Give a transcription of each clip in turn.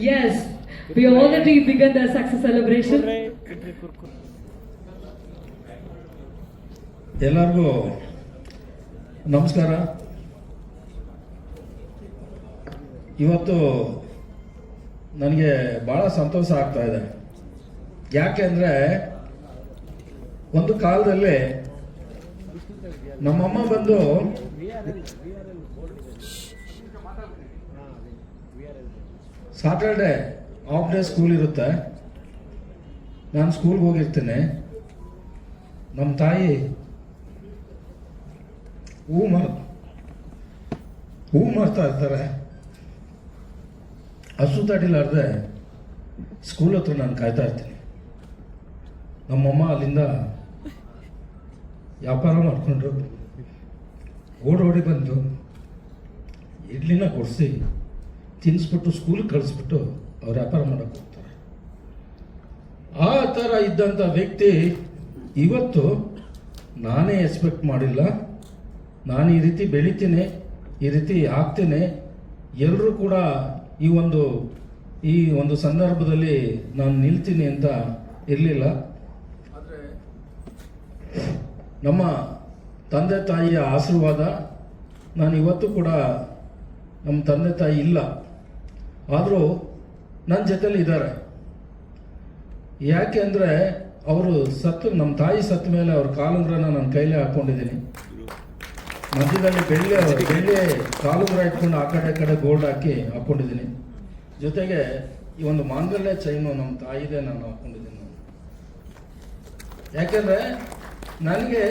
Yes, we already begun the success celebration. ಎಲ್ಲರಿಗೂ ನಮಸ್ಕಾರ. ಇವತ್ತು ನನಗೆ ಭಾಳ ಸಂತೋಷ ಆಗ್ತಾ ಇದೆ. ಯಾಕೆ ಅಂದರೆ ಒಂದು ಕಾಲದಲ್ಲಿ ನಮ್ಮಮ್ಮ ಬಂದು ಸಾಟರ್ಡೆ ಹಾಫ್ ಡೇ ಸ್ಕೂಲ್ ಇರುತ್ತೆ, ನಾನು ಸ್ಕೂಲ್ಗೆ ಹೋಗಿರ್ತೀನಿ. ನಮ್ಮ ತಾಯಿ ಹೂ ಮಾಡ್ತಾ ಇರ್ತಾರೆ. ಹಸು ತಡಿಲಾರ್ದೆ ಸ್ಕೂಲ್ ಹತ್ರ ನಾನು ಕಾಯ್ತಾ ಇರ್ತೀನಿ. ನಮ್ಮಮ್ಮ ಅಲ್ಲಿಂದ ವ್ಯಾಪಾರ ಮಾಡಿಕೊಂಡು ಓಡೋಡಿ ಬಂದು ಇಡ್ಲಿನ ಕೊಡಿಸಿ ತಿನ್ನಿಸ್ಬಿಟ್ಟು ಸ್ಕೂಲಿಗೆ ಕಳಿಸ್ಬಿಟ್ಟು ಅವ್ರು ವ್ಯಾಪಾರ ಮಾಡೋಕ್ಕೆ ಹೋಗ್ತಾರೆ. ಆ ಥರ ಇದ್ದಂಥ ವ್ಯಕ್ತಿ ಇವತ್ತು ನಾನೇ ಎಕ್ಸ್ಪೆಕ್ಟ್ ಮಾಡಿಲ್ಲ. ನಾನು ಈ ರೀತಿ ಬೆಳಿತೀನಿ, ಈ ರೀತಿ ಆಗ್ತೇನೆ, ಎಲ್ಲರೂ ಕೂಡ ಈ ಒಂದು ಸಂದರ್ಭದಲ್ಲಿ ನಾನು ನಿಲ್ತೀನಿ ಅಂತ ಇರಲಿಲ್ಲ. ಆದರೆ ನಮ್ಮ ತಂದೆ ತಾಯಿಯ ಆಶೀರ್ವಾದ, ನಾನು ಇವತ್ತು ಕೂಡ ನಮ್ಮ ತಂದೆ ತಾಯಿ ಇಲ್ಲ, ಆದರೂ ನನ್ನ ಜೊತೆಲಿ ಇದ್ದಾರೆ. ಯಾಕೆ ಅಂದರೆ ಅವರು ನಮ್ಮ ತಾಯಿ ಸತ್ತ ಮೇಲೆ ಅವ್ರ ಕಾಲುಂಗ್ರನ ನನ್ನ ಕೈಲೇ ಹಾಕ್ಕೊಂಡಿದ್ದೀನಿ. ಮಧ್ಯದಲ್ಲಿ ಬೆಳ್ಳಿ ಕಾಲುಂಗ್ರ ಇಟ್ಕೊಂಡು ಆ ಕಡೆ ಗೋಲ್ಡ್ ಹಾಕ್ಕೊಂಡಿದ್ದೀನಿ. ಜೊತೆಗೆ ಈ ಒಂದು ಮಾಂಗಲ್ಯ ಚೈನು ನಮ್ಮ ತಾಯಿದೆ ನಾನು ಹಾಕ್ಕೊಂಡಿದ್ದೀನಿ. ಯಾಕೆಂದರೆ ನನಗೆ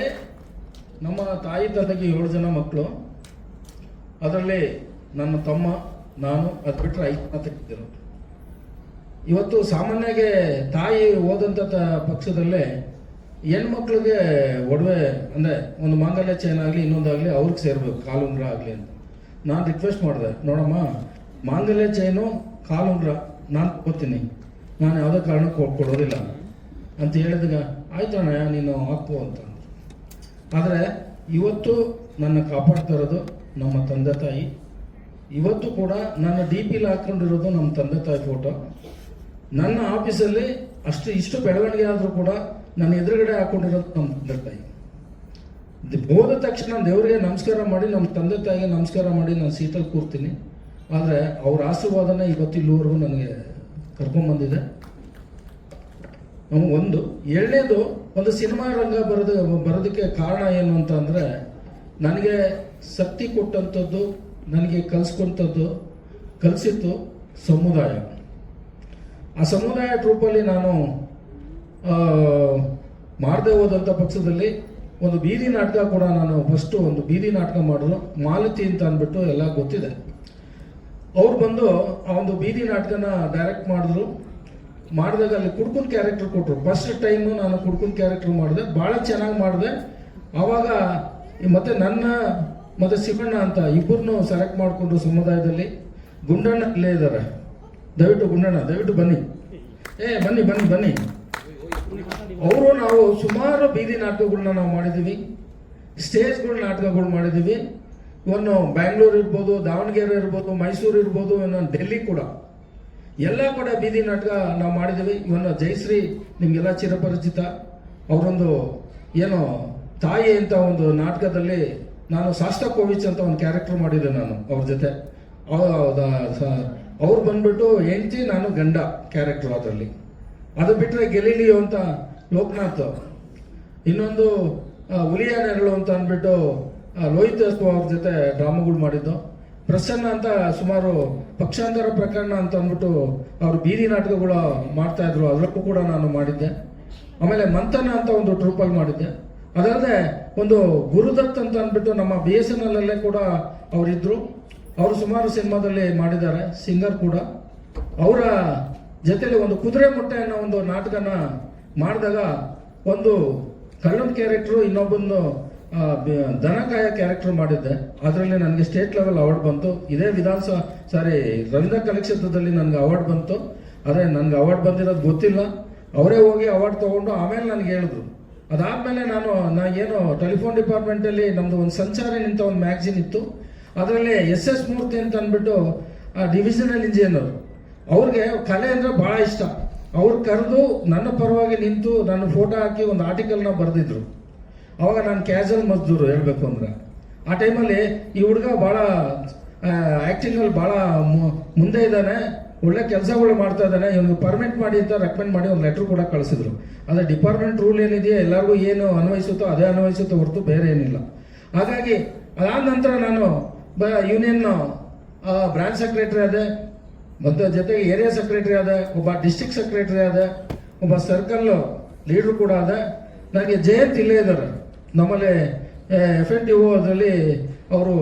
ನಮ್ಮ ತಾಯಿ ತಂದೆಗೆ 7 ಜನ ಮಕ್ಕಳು, ಅದರಲ್ಲಿ ನನ್ನ ತಮ್ಮ, ನಾನು, ಅದು ಬಿಟ್ಟರೆ 5 ಜನ ತೆಗೆದಿರೋ. ಇವತ್ತು ಸಾಮಾನ್ಯಗೆ ತಾಯಿ ಓದಂಥ ಪಕ್ಷದಲ್ಲೇ ಹೆಣ್ಮಕ್ಳಿಗೆ ಒಡವೆ ಅಂದರೆ ಒಂದು ಮಾಂಗಲ್ಯ ಚೈನ್ ಆಗಲಿ ಇನ್ನೊಂದಾಗಲಿ ಅವ್ರಿಗೆ ಸೇರಬೇಕು, ಕಾಲುಂಗ್ರ ಆಗಲಿ ಅಂತ. ನಾನು ರಿಕ್ವೆಸ್ಟ್ ಮಾಡಿದೆ, ನೋಡಮ್ಮ ಮಾಂಗಲ್ಯ ಚೈನು ಕಾಲುಂಗ್ರ ನಾನು ಕೊಡ್ತೀನಿ, ನಾನು ಯಾವುದೇ ಕಾರಣಕ್ಕೂ ಕೊಡೋದಿಲ್ಲ ಅಂತ ಹೇಳಿದಾಗ ಆಯ್ತಣ್ಣ ನೀನು ಹಾಕು ಅಂತ. ಆದರೆ ಇವತ್ತು ನನ್ನ ಕಾಪಾಡ್ತಾ ಇರೋದು ನಮ್ಮ ತಂದೆ ತಾಯಿ. ಇವತ್ತು ಕೂಡ ನನ್ನ DP ಹಾಕ್ಕೊಂಡಿರೋದು ನಮ್ಮ ತಂದೆ ತಾಯಿ ಫೋಟೋ. ನನ್ನ ಆಫೀಸಲ್ಲಿ ಇಷ್ಟು ಬೆಳವಣಿಗೆ ಆದರೂ ಕೂಡ ನನ್ನ ಎದುರುಗಡೆ ಹಾಕ್ಕೊಂಡಿರೋದು ನಮ್ಮ ತಂದೆ ತಾಯಿ. ಹೋದ ತಕ್ಷಣ ದೇವರಿಗೆ ನಮಸ್ಕಾರ ಮಾಡಿ, ನಮ್ಮ ತಂದೆ ತಾಯಿಗೆ ನಮಸ್ಕಾರ ಮಾಡಿ ನಾನು ಸೀಟಲ್ಲಿ ಕೂರ್ತೀನಿ. ಆದರೆ ಅವ್ರ ಆಶೀರ್ವಾದನೇ ಇವತ್ತು ಇಲ್ಲಿವರೆಗೂ ನನಗೆ ಕರ್ಕೊಂಡ್ಬಂದಿದೆ. ಎರಡನೇದು, ಒಂದು ಸಿನಿಮಾ ರಂಗ ಬರೋದಕ್ಕೆ ಕಾರಣ ಏನು ಅಂತ ಅಂದರೆ, ನನಗೆ ಶಕ್ತಿ ಕೊಟ್ಟಂಥದ್ದು, ನನಗೆ ಕಲಿಸಿತ್ತು ಸಮುದಾಯ. ಆ ಸಮುದಾಯ ಟ್ರೂಪಲ್ಲಿ ನಾನು ಮಾಡದೆ ಹೋದಂಥ ಪಕ್ಷದಲ್ಲಿ ಒಂದು ಬೀದಿ ನಾಟಕ ಕೂಡ ನಾನು ಫಸ್ಟು ಒಂದು ಬೀದಿ ನಾಟಕ ಮಾಡಿದ್ರು, ಮಾಲತಿ ಅಂತ ಅಂದ್ಬಿಟ್ಟು ಎಲ್ಲ ಗೊತ್ತಿದೆ. ಅವ್ರು ಬಂದು ಆ ಒಂದು ಬೀದಿ ನಾಟಕನ ಡೈರೆಕ್ಟ್ ಮಾಡಿದಾಗ ಅಲ್ಲಿ ಕುಡ್ಕುನ್ ಕ್ಯಾರೆಕ್ಟರ್ ಕೊಟ್ಟರು. ಫಸ್ಟ್ ಟೈಮು ನಾನು ಕುಡ್ಕುನ್ ಕ್ಯಾರೆಕ್ಟರ್ ಮಾಡಿದೆ, ಭಾಳ ಚೆನ್ನಾಗಿ ಮಾಡಿದೆ. ಆವಾಗ ಮತ್ತೆ ನನ್ನ ಮತ್ತು ಶಿವಣ್ಣ ಅಂತ ಇಬ್ಬರನ್ನು ಸೆಲೆಕ್ಟ್ ಮಾಡಿಕೊಂಡ್ರು ಸಮುದಾಯದಲ್ಲಿ. ಗುಂಡಣ್ಣ ಇಲ್ಲೇ ಇದ್ದಾರೆ, ದಯವಿಟ್ಟು ಬನ್ನಿ, ಬನ್ನಿ. ಅವರು ನಾವು ಸುಮಾರು ಬೀದಿ ನಾಟಕಗಳನ್ನ ನಾವು ಮಾಡಿದ್ದೀವಿ, ಸ್ಟೇಜ್ಗಳ ನಾಟಕಗಳು ಮಾಡಿದ್ದೀವಿ. ಇವನ್ನು ಬ್ಯಾಂಗ್ಳೂರು ಇರ್ಬೋದು, ದಾವಣಗೆರೆ ಇರ್ಬೋದು, ಮೈಸೂರು ಇರ್ಬೋದು, ಇನ್ನೊಂದು ಡೆಲ್ಲಿ ಕೂಡ ಎಲ್ಲ ಕೂಡ ಬೀದಿ ನಾಟಕ ನಾವು ಮಾಡಿದ್ದೀವಿ. ಇವನ್ನು ಜಯಶ್ರೀ ನಿಮಗೆಲ್ಲ ಚಿರಪರಿಚಿತ. ಅವರೊಂದು ಏನೋ ತಾಯಿ ಅಂತ ಒಂದು ನಾಟಕದಲ್ಲಿ ನಾನು ಶಾಸ್ತಾಕೋವಿಚ್ ಅಂತ ಒಂದು ಕ್ಯಾರೆಕ್ಟರ್ ಮಾಡಿದ್ದೆ ನಾನು ಅವ್ರ ಜೊತೆ. ಅವ್ರು ಬಂದ್ಬಿಟ್ಟು ಹೆಂಡತಿ, ನಾನು ಗಂಡ ಕ್ಯಾರೆಕ್ಟರ್ ಅದರಲ್ಲಿ. ಅದು ಬಿಟ್ಟರೆ ಗೆಲೀಲಿಯೋ ಅಂತ ಲೋಕನಾಥ್, ಇನ್ನೊಂದು ಹುಲಿಯ ನೆರಳು ಅಂತ ಅಂದ್ಬಿಟ್ಟು ಲೋಹಿತ್ ಅವ್ರ ಜೊತೆ ಡ್ರಾಮಾಗಳು ಮಾಡಿದ್ದು. ಪ್ರಸನ್ನ ಅಂತ ಸುಮಾರು ಪಕ್ಷಾಂತರ ಪ್ರಕರಣ ಅಂತ ಅಂದ್ಬಿಟ್ಟು ಅವರು ಬೀದಿ ನಾಟಕಗಳು ಮಾಡ್ತಾ ಇದ್ರು, ಅದಕ್ಕೂ ಕೂಡ ನಾನು ಮಾಡಿದ್ದೆ. ಆಮೇಲೆ ಮಂಥನ ಅಂತ ಒಂದು ಟ್ರೂಪಲ್ಲಿ ಮಾಡಿದ್ದೆ. ಅದಲ್ಲದೆ ಒಂದು ಗುರುದತ್ ಅಂತ ಅಂದ್ಬಿಟ್ಟು ನಮ್ಮ BSNL ಅಲ್ಲೇ ಕೂಡ ಅವರಿದ್ರು. ಅವರು ಸುಮಾರು ಸಿನಿಮಾದಲ್ಲಿ ಮಾಡಿದ್ದಾರೆ, ಸಿಂಗರ್ ಕೂಡ. ಅವರ ಜೊತೆಲಿ ಒಂದು ಕುದುರೆ ಮೊಟ್ಟೆ ಅನ್ನೋ ಒಂದು ನಾಟಕನ ಮಾಡಿದಾಗ ಒಂದು ಕಳ್ಳನ ಕ್ಯಾರೆಕ್ಟ್ರು, ಇನ್ನೊಬ್ಬಂದು ದನಕಾಯ ಕ್ಯಾರೆಕ್ಟರ್ ಮಾಡಿದ್ದೆ. ಅದರಲ್ಲಿ ನನಗೆ ಸ್ಟೇಟ್ ಲೆವೆಲ್ ಅವಾರ್ಡ್ ಬಂತು. ಇದೇ ರವೀಂದ್ರ ಕಲಾಕ್ಷೇತ್ರದಲ್ಲಿ ನನಗೆ ಅವಾರ್ಡ್ ಬಂತು. ಆದರೆ ನನಗೆ ಅವಾರ್ಡ್ ಬಂದಿರೋದು ಗೊತ್ತಿಲ್ಲ. ಅವರೇ ಹೋಗಿ ಅವಾರ್ಡ್ ತೊಗೊಂಡು ಆಮೇಲೆ ನನಗೆ ಹೇಳಿದ್ರು. ಅದಾದಮೇಲೆ ನಾನು ಟೆಲಿಫೋನ್ ಡಿಪಾರ್ಟ್ಮೆಂಟಲ್ಲಿ ನಮ್ಮದು ಒಂದು ಸಂಚಾರಿ ನಿಂತ ಒಂದು ಮ್ಯಾಗ್ಝಿನ್ ಇತ್ತು. ಅದರಲ್ಲಿ SS ಮೂರ್ತಿ ಅಂತ ಅಂದ್ಬಿಟ್ಟು ಡಿವಿಷನಲ್ ಇಂಜಿನಿಯರ್ ಅವ್ರಿಗೆ ಕಲೆ ಅಂದರೆ ಭಾಳ ಇಷ್ಟ. ಅವ್ರು ಕರೆದು ನನ್ನ ಪರವಾಗಿ ನಿಂತು ನನ್ನ ಫೋಟೋ ಹಾಕಿ ಒಂದು ಆರ್ಟಿಕಲ್ನ ಬರೆದಿದ್ರು. ಅವಾಗ ನಾನು ಕ್ಯಾಶುವಲ್ ಮಜ್ದೂರು ಹೇಳಬೇಕು ಅಂದ್ರೆ. ಆ ಟೈಮಲ್ಲಿ ಈ ಹುಡುಗ ಭಾಳ ಆ್ಯಕ್ಟಿಂಗಲ್ಲಿ ಭಾಳ ಮುಂದೆ ಇದ್ದಾನೆ, ಒಳ್ಳೆ ಕೆಲಸಗಳು ಮಾಡ್ತಾ ಇದ್ದಾನೆ, ಇವನು ಪರ್ಮಿಟ್ ಮಾಡಿ ಅಂತ ರೆಕಮೆಂಡ್ ಮಾಡಿ ಒಂದು ಲೆಟ್ರ್ ಕೂಡ ಕಳಿಸಿದ್ರು. ಆದರೆ ಡಿಪಾರ್ಟ್ಮೆಂಟ್ ರೂಲ್ ಏನಿದೆಯೋ ಎಲ್ಲರಿಗೂ ಏನು ಅನ್ವಯಿಸುತ್ತೋ ಅದೇ ಅನ್ವಯಿಸುತ್ತೋ ಹೊರತು ಬೇರೆ ಏನಿಲ್ಲ. ಹಾಗಾಗಿ ಅದಾದ ನಂತರ ನಾನು ಯೂನಿಯನ್ ಬ್ರಾಂಚ್ ಸೆಕ್ರೆಟರಿ ಆದೆ, ಮತ್ತು ಜೊತೆಗೆ ಏರಿಯಾ ಸೆಕ್ರೆಟರಿ ಆದ, ಒಬ್ಬ ಡಿಸ್ಟ್ರಿಕ್ಟ್ ಸೆಕ್ರೆಟರಿ ಆದ, ಒಬ್ಬ ಸರ್ಕಲ್ ಲೀಡ್ರು ಕೂಡ ಆದ. ನನಗೆ ಜಯಂತ್ ಇಲ್ಲೇ ಇದ್ದಾರೆ, ನಮ್ಮಲ್ಲಿ FNDO ಅದರಲ್ಲಿ ಅವರು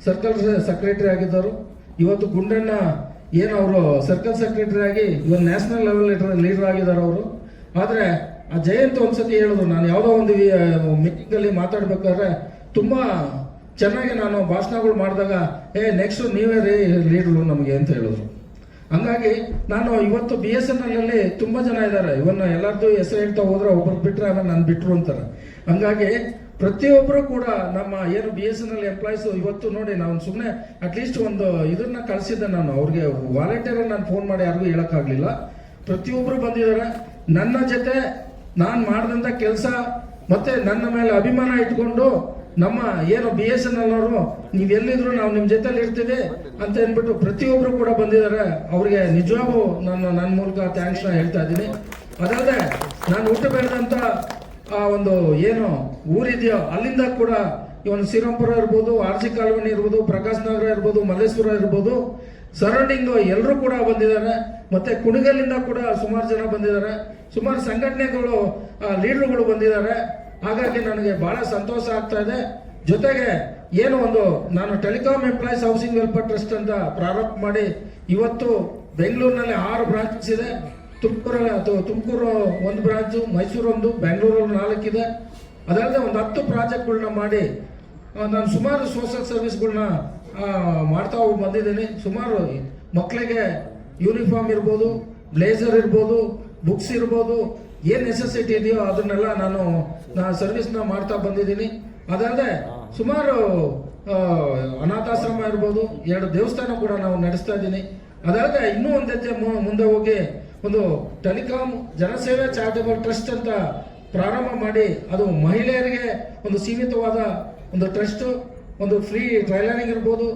ಸರ್ಕಲ್ ಸೆಕ್ರೆಟರಿ ಆಗಿದ್ದರು. ಇವತ್ತು ಗುಂಡಣ್ಣ ಏನು ಅವರು ಸರ್ಕಲ್ ಸೆಕ್ರೆಟರಿ ಆಗಿ ಇವತ್ತು ನ್ಯಾಷನಲ್ ಲೆವೆಲ್ ಲೀಡರ್ ಆಗಿದ್ದಾರೆ ಅವರು. ಆದರೆ ಆ ಜಯಂತ್ ಒಂದ್ಸತಿ ಹೇಳಿದ್ರು, ನಾನು ಯಾವುದೋ ಒಂದು ಮೀಟಿಂಗಲ್ಲಿ ಮಾತಾಡ್ಬೇಕಾದ್ರೆ ತುಂಬ ಚೆನ್ನಾಗಿ ನಾನು ಭಾಷಣಗಳು ಮಾಡಿದಾಗ ನೆಕ್ಸ್ಟ್ ನೀವೇ ರೀ ಲೀಡ್ರು ನಮಗೆ ಅಂತ ಹೇಳಿದ್ರು. ಹಂಗಾಗಿ ನಾನು ಇವತ್ತು BSNL ಅಲ್ಲಿ ತುಂಬ ಜನ ಇದ್ದಾರೆ. ಇವನ್ನ ಎಲ್ಲರದ್ದು ಹೆಸರು ಹೇಳ್ತಾ ಹೋದ್ರೆ ಒಬ್ಬರು ಬಿಟ್ಟರೆ ಆಮೇಲೆ ನಾನು ಬಿಟ್ಟರು ಅಂತಾರೆ. ಹಂಗಾಗಿ ಪ್ರತಿಯೊಬ್ಬರು ಕೂಡ ನಮ್ಮ ಏನು BSNL ಎಂಪ್ಲಾಯೀಸು ಇವತ್ತು ನೋಡಿ, ನಾವು ಸುಮ್ಮನೆ ಅಟ್ಲೀಸ್ಟ್ ಒಂದು ಇದನ್ನ ಕಳಿಸಿದ್ದೆ ನಾನು ಅವ್ರಿಗೆ, ವಾಲಂಟಿಯರ್ ನಾನು ಫೋನ್ ಮಾಡಿ ಯಾರಿಗೂ ಹೇಳೋಕ್ಕಾಗಲಿಲ್ಲ. ಪ್ರತಿಯೊಬ್ಬರು ಬಂದಿದ್ದಾರೆ. ನನ್ನ ಜೊತೆ ನಾನು ಮಾಡಿದಂಥ ಕೆಲಸ ಮತ್ತೆ ನನ್ನ ಮೇಲೆ ಅಭಿಮಾನ ಇಟ್ಕೊಂಡು ನಮ್ಮ ಏನು BSNL ಅವರು ನೀವೆಲ್ಲಿದ್ರು ನಾವು ನಿಮ್ಮ ಜೊತೆಲಿ ಇರ್ತೀವಿ ಅಂತ ಅಂದ್ಬಿಟ್ಟು ಪ್ರತಿಯೊಬ್ಬರು ಕೂಡ ಬಂದಿದ್ದಾರೆ. ಅವ್ರಿಗೆ ನಿಜವಾಗೂ ನನ್ನ ಮೂಲಕ ಥ್ಯಾಂಕ್ಸ್ನ ಹೇಳ್ತಾ ಇದ್ದೀನಿ. ಅದಲ್ಲದೆ ನಾನು ಹುಟ್ಟು ಬೆಳೆದಂಥ ಒಂದು ಏನು ಊರಿದೆಯೋ ಅಲ್ಲಿಂದ ಕೂಡ ಇವನು ಶ್ರೀರಾಮ್ಪುರ ಇರ್ಬೋದು, RG ಕಾಲೋನಿ ಇರ್ಬೋದು, ಪ್ರಕಾಶ್ ನಗರ ಇರ್ಬೋದು, ಮಲ್ಲೇಶ್ವರ ಇರ್ಬೋದು, ಸರೌಂಡಿಂಗು ಎಲ್ಲರೂ ಕೂಡ ಬಂದಿದ್ದಾರೆ. ಮತ್ತೆ ಕುಣಿಗಲ್ಲಿಂದ ಕೂಡ ಸುಮಾರು ಜನ ಬಂದಿದ್ದಾರೆ, ಸುಮಾರು ಸಂಘಟನೆಗಳು ಲೀಡರ್ಗಳು ಬಂದಿದ್ದಾರೆ. ಹಾಗಾಗಿ ನನಗೆ ಬಹಳ ಸಂತೋಷ ಆಗ್ತಾ ಇದೆ. ಜೊತೆಗೆ ಏನು ಒಂದು ನಾನು telecom employees housing welfare trust ಅಂತ ಪ್ರಾರಂಭ ಮಾಡಿ ಇವತ್ತು ಬೆಂಗಳೂರಿನಲ್ಲಿ 6 ಬ್ರಾಂಚಸ್ ಇದೆ. ತುಮಕೂರು 1 ಬ್ರಾಂಚು, ಮೈಸೂರು 1, ಬೆಂಗಳೂರಲ್ಲಿ 4 ಇದೆ. ಅದಲ್ಲದೆ ಒಂದು 10 ಪ್ರಾಜೆಕ್ಟ್ಗಳನ್ನ ಮಾಡಿ ನಾನು ಸುಮಾರು ಸೋಷಿಯಲ್ ಸರ್ವಿಸ್ಗಳನ್ನ ಮಾಡ್ತಾ ಬಂದಿದ್ದೀನಿ. ಸುಮಾರು ಮಕ್ಕಳಿಗೆ ಯೂನಿಫಾರ್ಮ್ ಇರ್ಬೋದು, ಬ್ಲೇಸರ್ ಇರ್ಬೋದು, ಬುಕ್ಸ್ ಇರ್ಬೋದು, ಏನು ನೆಸೆಸಿಟಿ ಇದೆಯೋ ಅದನ್ನೆಲ್ಲ ನಾನು ಸರ್ವಿಸ್ನ ಮಾಡ್ತಾ ಬಂದಿದ್ದೀನಿ. ಅದಲ್ಲದೆ ಸುಮಾರು ಅನಾಥಾಶ್ರಮ ಇರ್ಬೋದು, 2 ದೇವಸ್ಥಾನ ಕೂಡ ನಾವು ನಡೆಸ್ತಾ ಇದ್ದೀನಿ. ಅದಲ್ಲದೆ ಇನ್ನೂ ಒಂದು ಹೆಜ್ಜೆ ಮುಂದೆ ಹೋಗಿ ಒಂದು ಟೆಲಿಕಾಂ ಜನಸೇವೆ ಚಾರಿಟಬಲ್ ಟ್ರಸ್ಟ್ ಅಂತ ಪ್ರಾರಂಭ ಮಾಡಿ ಅದು ಮಹಿಳೆಯರಿಗೆ ಒಂದು ಸೀಮಿತವಾದ ಒಂದು ಟ್ರಸ್ಟ್, ಒಂದು ಫ್ರೀ ಟ್ರೈಲರಿಂಗ್ ಇರ್ಬೋದು,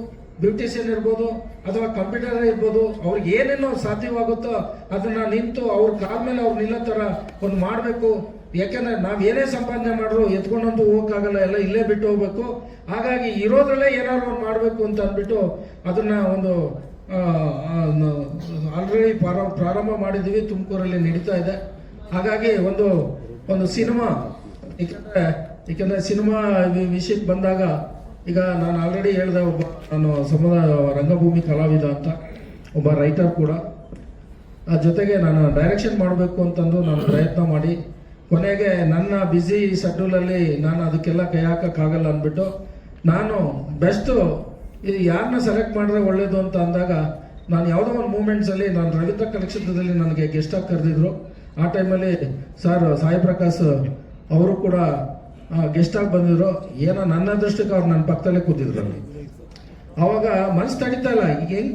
ಬ್ಯೂಟಿಷಿಯನ್ ಇರ್ಬೋದು, ಅಥವಾ ಕಂಪ್ಯೂಟರ್ ಇರ್ಬೋದು, ಅವ್ರಿಗೆ ಏನೇನೋ ಸಾಧ್ಯವಾಗುತ್ತೋ ಅದನ್ನ ನಿಂತು ಅವ್ರ ಕಾಲ ಮೇಲೆ ಅವ್ರು ನಿಲ್ಲೋ ಥರ ಒಂದು ಮಾಡಬೇಕು. ಯಾಕೆಂದ್ರೆ ನಾವು ಏನೇ ಸಂಪಾದನೆ ಮಾಡಿದ್ರು ಎತ್ಕೊಂಡಂತೂ ಹೋಗೋಕ್ಕಾಗಲ್ಲ, ಎಲ್ಲ ಇಲ್ಲೇ ಬಿಟ್ಟು ಹೋಗ್ಬೇಕು. ಹಾಗಾಗಿ ಇರೋದ್ರಲ್ಲೇ ಏನಾದ್ರು ಒಂದು ಮಾಡಬೇಕು ಅಂತ ಅಂದ್ಬಿಟ್ಟು ಅದನ್ನ ಒಂದು ಆಲ್ರೆಡಿ ಪ್ರಾರಂಭ ಮಾಡಿದ್ದೀವಿ, ತುಮಕೂರಲ್ಲಿ ನಡೀತಾ ಇದೆ. ಹಾಗಾಗಿ ಒಂದು ಸಿನಿಮಾ, ಏಕೆಂದರೆ ಸಿನಿಮಾ ವಿಷಯಕ್ಕೆ ಬಂದಾಗ ಈಗ ನಾನು ಆಲ್ರೆಡಿ ಹೇಳಿದೆ, ನಾನು ಸಮುದಾಯ ರಂಗಭೂಮಿ ಕಲಾವಿದ ಅಂತ, ಒಬ್ಬ ರೈಟರ್ ಕೂಡ. ಜೊತೆಗೆ ನಾನು ಡೈರೆಕ್ಷನ್ ಮಾಡಬೇಕು ಅಂತಂದು ನಾನು ಪ್ರಯತ್ನ ಮಾಡಿ ಕೊನೆಗೆ ನನ್ನ ಬ್ಯುಸಿ ಶೆಡ್ಯೂಲಲ್ಲಿ ನಾನು ಅದಕ್ಕೆಲ್ಲ ಕೈ ಹಾಕೋಕ್ಕಾಗಲ್ಲ ಅಂದ್ಬಿಟ್ಟು ನಾನು ಬೆಸ್ಟು ಇದು ಯಾರನ್ನ ಸೆಲೆಕ್ಟ್ ಮಾಡಿದ್ರೆ ಒಳ್ಳೇದು ಅಂತ ಅಂದಾಗ ನಾನು ಯಾವುದೋ ಒಂದು ಮೂಮೆಂಟ್ಸಲ್ಲಿ ನಾನು ರವೀಂದ್ರ ಕಲಾಕ್ಷೇತ್ರದಲ್ಲಿ ನನಗೆ ಗೆಸ್ಟಾಗಿ ಕರೆದಿದ್ರು. ಆ ಟೈಮಲ್ಲಿ ಸಾಯಿ ಪ್ರಕಾಶ್ ಅವರು ಕೂಡ ಗೆಸ್ಟಾಗಿ ಬಂದಿದ್ರು. ಏನೋ ನನ್ನ ಅದೃಷ್ಟಕ್ಕೆ ಅವ್ರು ನನ್ನ ಪಕ್ಕದಲ್ಲೇ ಕೂತಿದ್ರು ಅಲ್ಲಿ. ಅವಾಗ ಮನಸ್ಸು ತಡಿತಾ ಇಲ್ಲ, ಈಗ ಹೆಂಗೆ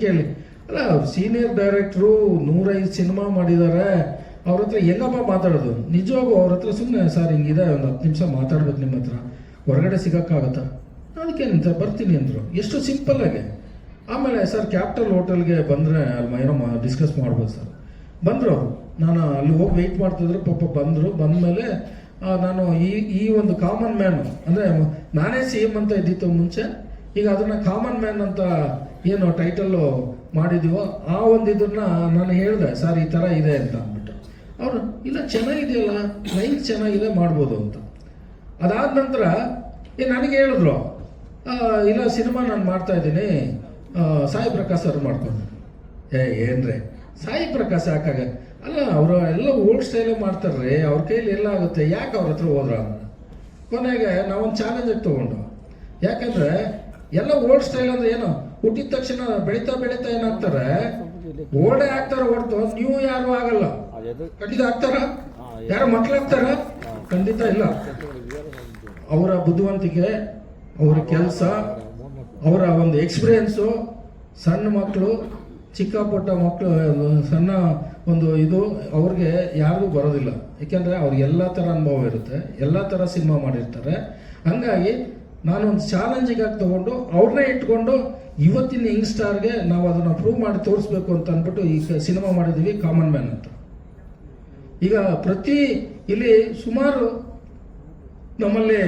ಕೇಳಲಿ ಅಲ್ಲ, ಸೀನಿಯರ್ ಡೈರೆಕ್ಟ್ರು 105 ಸಿನಿಮಾ ಮಾಡಿದ್ದಾರೆ, ಅವ್ರ ಹತ್ರ ಹೆಂಗಪ್ಪ ಮಾತಾಡೋದು? ನಿಜವಾಗೂ ಅವ್ರ ಹತ್ರ ಸುಮ್ಮನೆ ಸರ್ ಹಿಂಗಿದೆ, ಒಂದು 10 ನಿಮಿಷ ಮಾತಾಡ್ಬೇಕು ನಿಮ್ಮ ಹತ್ರ, ಹೊರಗಡೆ ಸಿಗೋಕ್ಕಾಗತ್ತಾ? ಅದಕ್ಕೇನಂತ ಬರ್ತೀನಿ ಅಂದರು, ಎಷ್ಟು ಸಿಂಪಲ್ ಆಗಿ. ಆಮೇಲೆ ಸರ್ ಕ್ಯಾಪಿಟಲ್ ಹೋಟೆಲ್ಗೆ ಬಂದರೆ ಅಲ್ಲಿ ಏನೋ ಡಿಸ್ಕಸ್ ಮಾಡ್ಬೋದು ಸರ್. ಬಂದರು ಅವರು, ನಾನು ಅಲ್ಲಿ ಹೋಗಿ ವೆಯ್ಟ್ ಮಾಡ್ತಿದ್ರು, ಪಾಪ ಬಂದರು. ಬಂದಮೇಲೆ ನಾನು ಈ ಒಂದು ಕಾಮನ್ ಮ್ಯಾನ್ ಅಂದರೆ ನಾನೇ CM ಅಂತ ಇದ್ದಿತ್ತು ಮುಂಚೆ, ಈಗ ಅದನ್ನು ಕಾಮನ್ ಮ್ಯಾನ್ ಅಂತ ಏನು ಟೈಟಲ್ಲು ಮಾಡಿದೀವೋ ಆ ಒಂದು ಇದನ್ನ ನಾನು ಹೇಳಿದೆ, ಸರ್ ಈ ಥರ ಇದೆ ಅಂತ ಅಂದ್ಬಿಟ್ಟು. ಅವರು ಇಲ್ಲ ಚೆನ್ನಾಗಿದೆಯಲ್ಲ, ಲೈನ್ ಚೆನ್ನಾಗಿದೆ, ಮಾಡ್ಬೋದು ಅಂತ. ಅದಾದ ನಂತರ ನನಗೆ ಹೇಳಿದ್ರು, ಇಲ್ಲ ಸಿನಿಮಾ ನಾನು ಮಾಡ್ತಾ ಇದ್ದೀನಿ, ಸಾಯಿ ಪ್ರಕಾಶ್ ಅವ್ರು ಮಾಡ್ಕೊಂಡು. ಏನ್ರಿ ಸಾಯಿ ಪ್ರಕಾಶ್ ಯಾಕಾಗ? ಅಲ್ಲ ಅವರು ಎಲ್ಲ ಓಲ್ಡ್ ಸ್ಟೈಲೇ ಮಾಡ್ತಾರ್ರಿ, ಅವ್ರ ಕೈಲಿ ಎಲ್ಲ ಆಗುತ್ತೆ, ಯಾಕೆ ಅವ್ರ ಹತ್ರ ಹೋದ್ರ? ಕೊನೆಗೆ ನಾವೊಂದು ಚಾಲೆಂಜಾಗಿ ತೊಗೊಂಡು, ಯಾಕಂದ್ರೆ ಎಲ್ಲ ಓಲ್ಡ್ ಸ್ಟೈಲ್ ಅಂದ್ರೆ ಏನು, ಹುಟ್ಟಿದ ತಕ್ಷಣ ಬೆಳೀತಾ ಏನಾಗ್ತಾರೆ, ಓಲ್ಡೇ ಆಗ್ತಾರ ಹೊರತು ನೀವು ಯಾರು ಆಗಲ್ಲ. ಖಂಡಿತ ಆಗ್ತಾರ? ಯಾರು ಮಕ್ಕಳಾಗ್ತಾರ? ಖಂಡಿತ ಇಲ್ಲ. ಅವರ ಬುದ್ಧಿವಂತಿಕೆ, ಅವರ ಕೆಲಸ, ಅವರ ಒಂದು ಎಕ್ಸ್ಪೀರಿಯನ್ಸು, ಸಣ್ಣ ಮಕ್ಕಳು ಚಿಕ್ಕ ಪುಟ್ಟ ಮಕ್ಕಳು ಸಣ್ಣ ಒಂದು ಇದು ಅವ್ರಿಗೆ ಯಾರಿಗೂ ಬರೋದಿಲ್ಲ, ಏಕೆಂದರೆ ಅವ್ರಿಗೆ ಎಲ್ಲ ಥರ ಅನುಭವ ಇರುತ್ತೆ, ಎಲ್ಲ ಥರ ಸಿನಿಮಾ ಮಾಡಿರ್ತಾರೆ. ಹಂಗಾಗಿ ನಾನೊಂದು ಚಾಲೆಂಜಿಗೆ ಆಗಿ ತೊಗೊಂಡು ಅವ್ರನ್ನೇ ಇಟ್ಕೊಂಡು ಇವತ್ತಿನ ಯಂಗ್ಸ್ಟಾರ್ಗೆ ನಾವು ಅದನ್ನು ಪ್ರೂವ್ ಮಾಡಿ ತೋರಿಸ್ಬೇಕು ಅಂತ ಅಂದ್ಬಿಟ್ಟು ಈ ಸಿನಿಮಾ ಮಾಡಿದ್ದೀವಿ, ಕಾಮನ್ ಮ್ಯಾನ್ ಅಂತ. ಈಗ ಪ್ರತಿ ಇಲ್ಲಿ ಸುಮಾರು ನಮ್ಮಲ್ಲಿ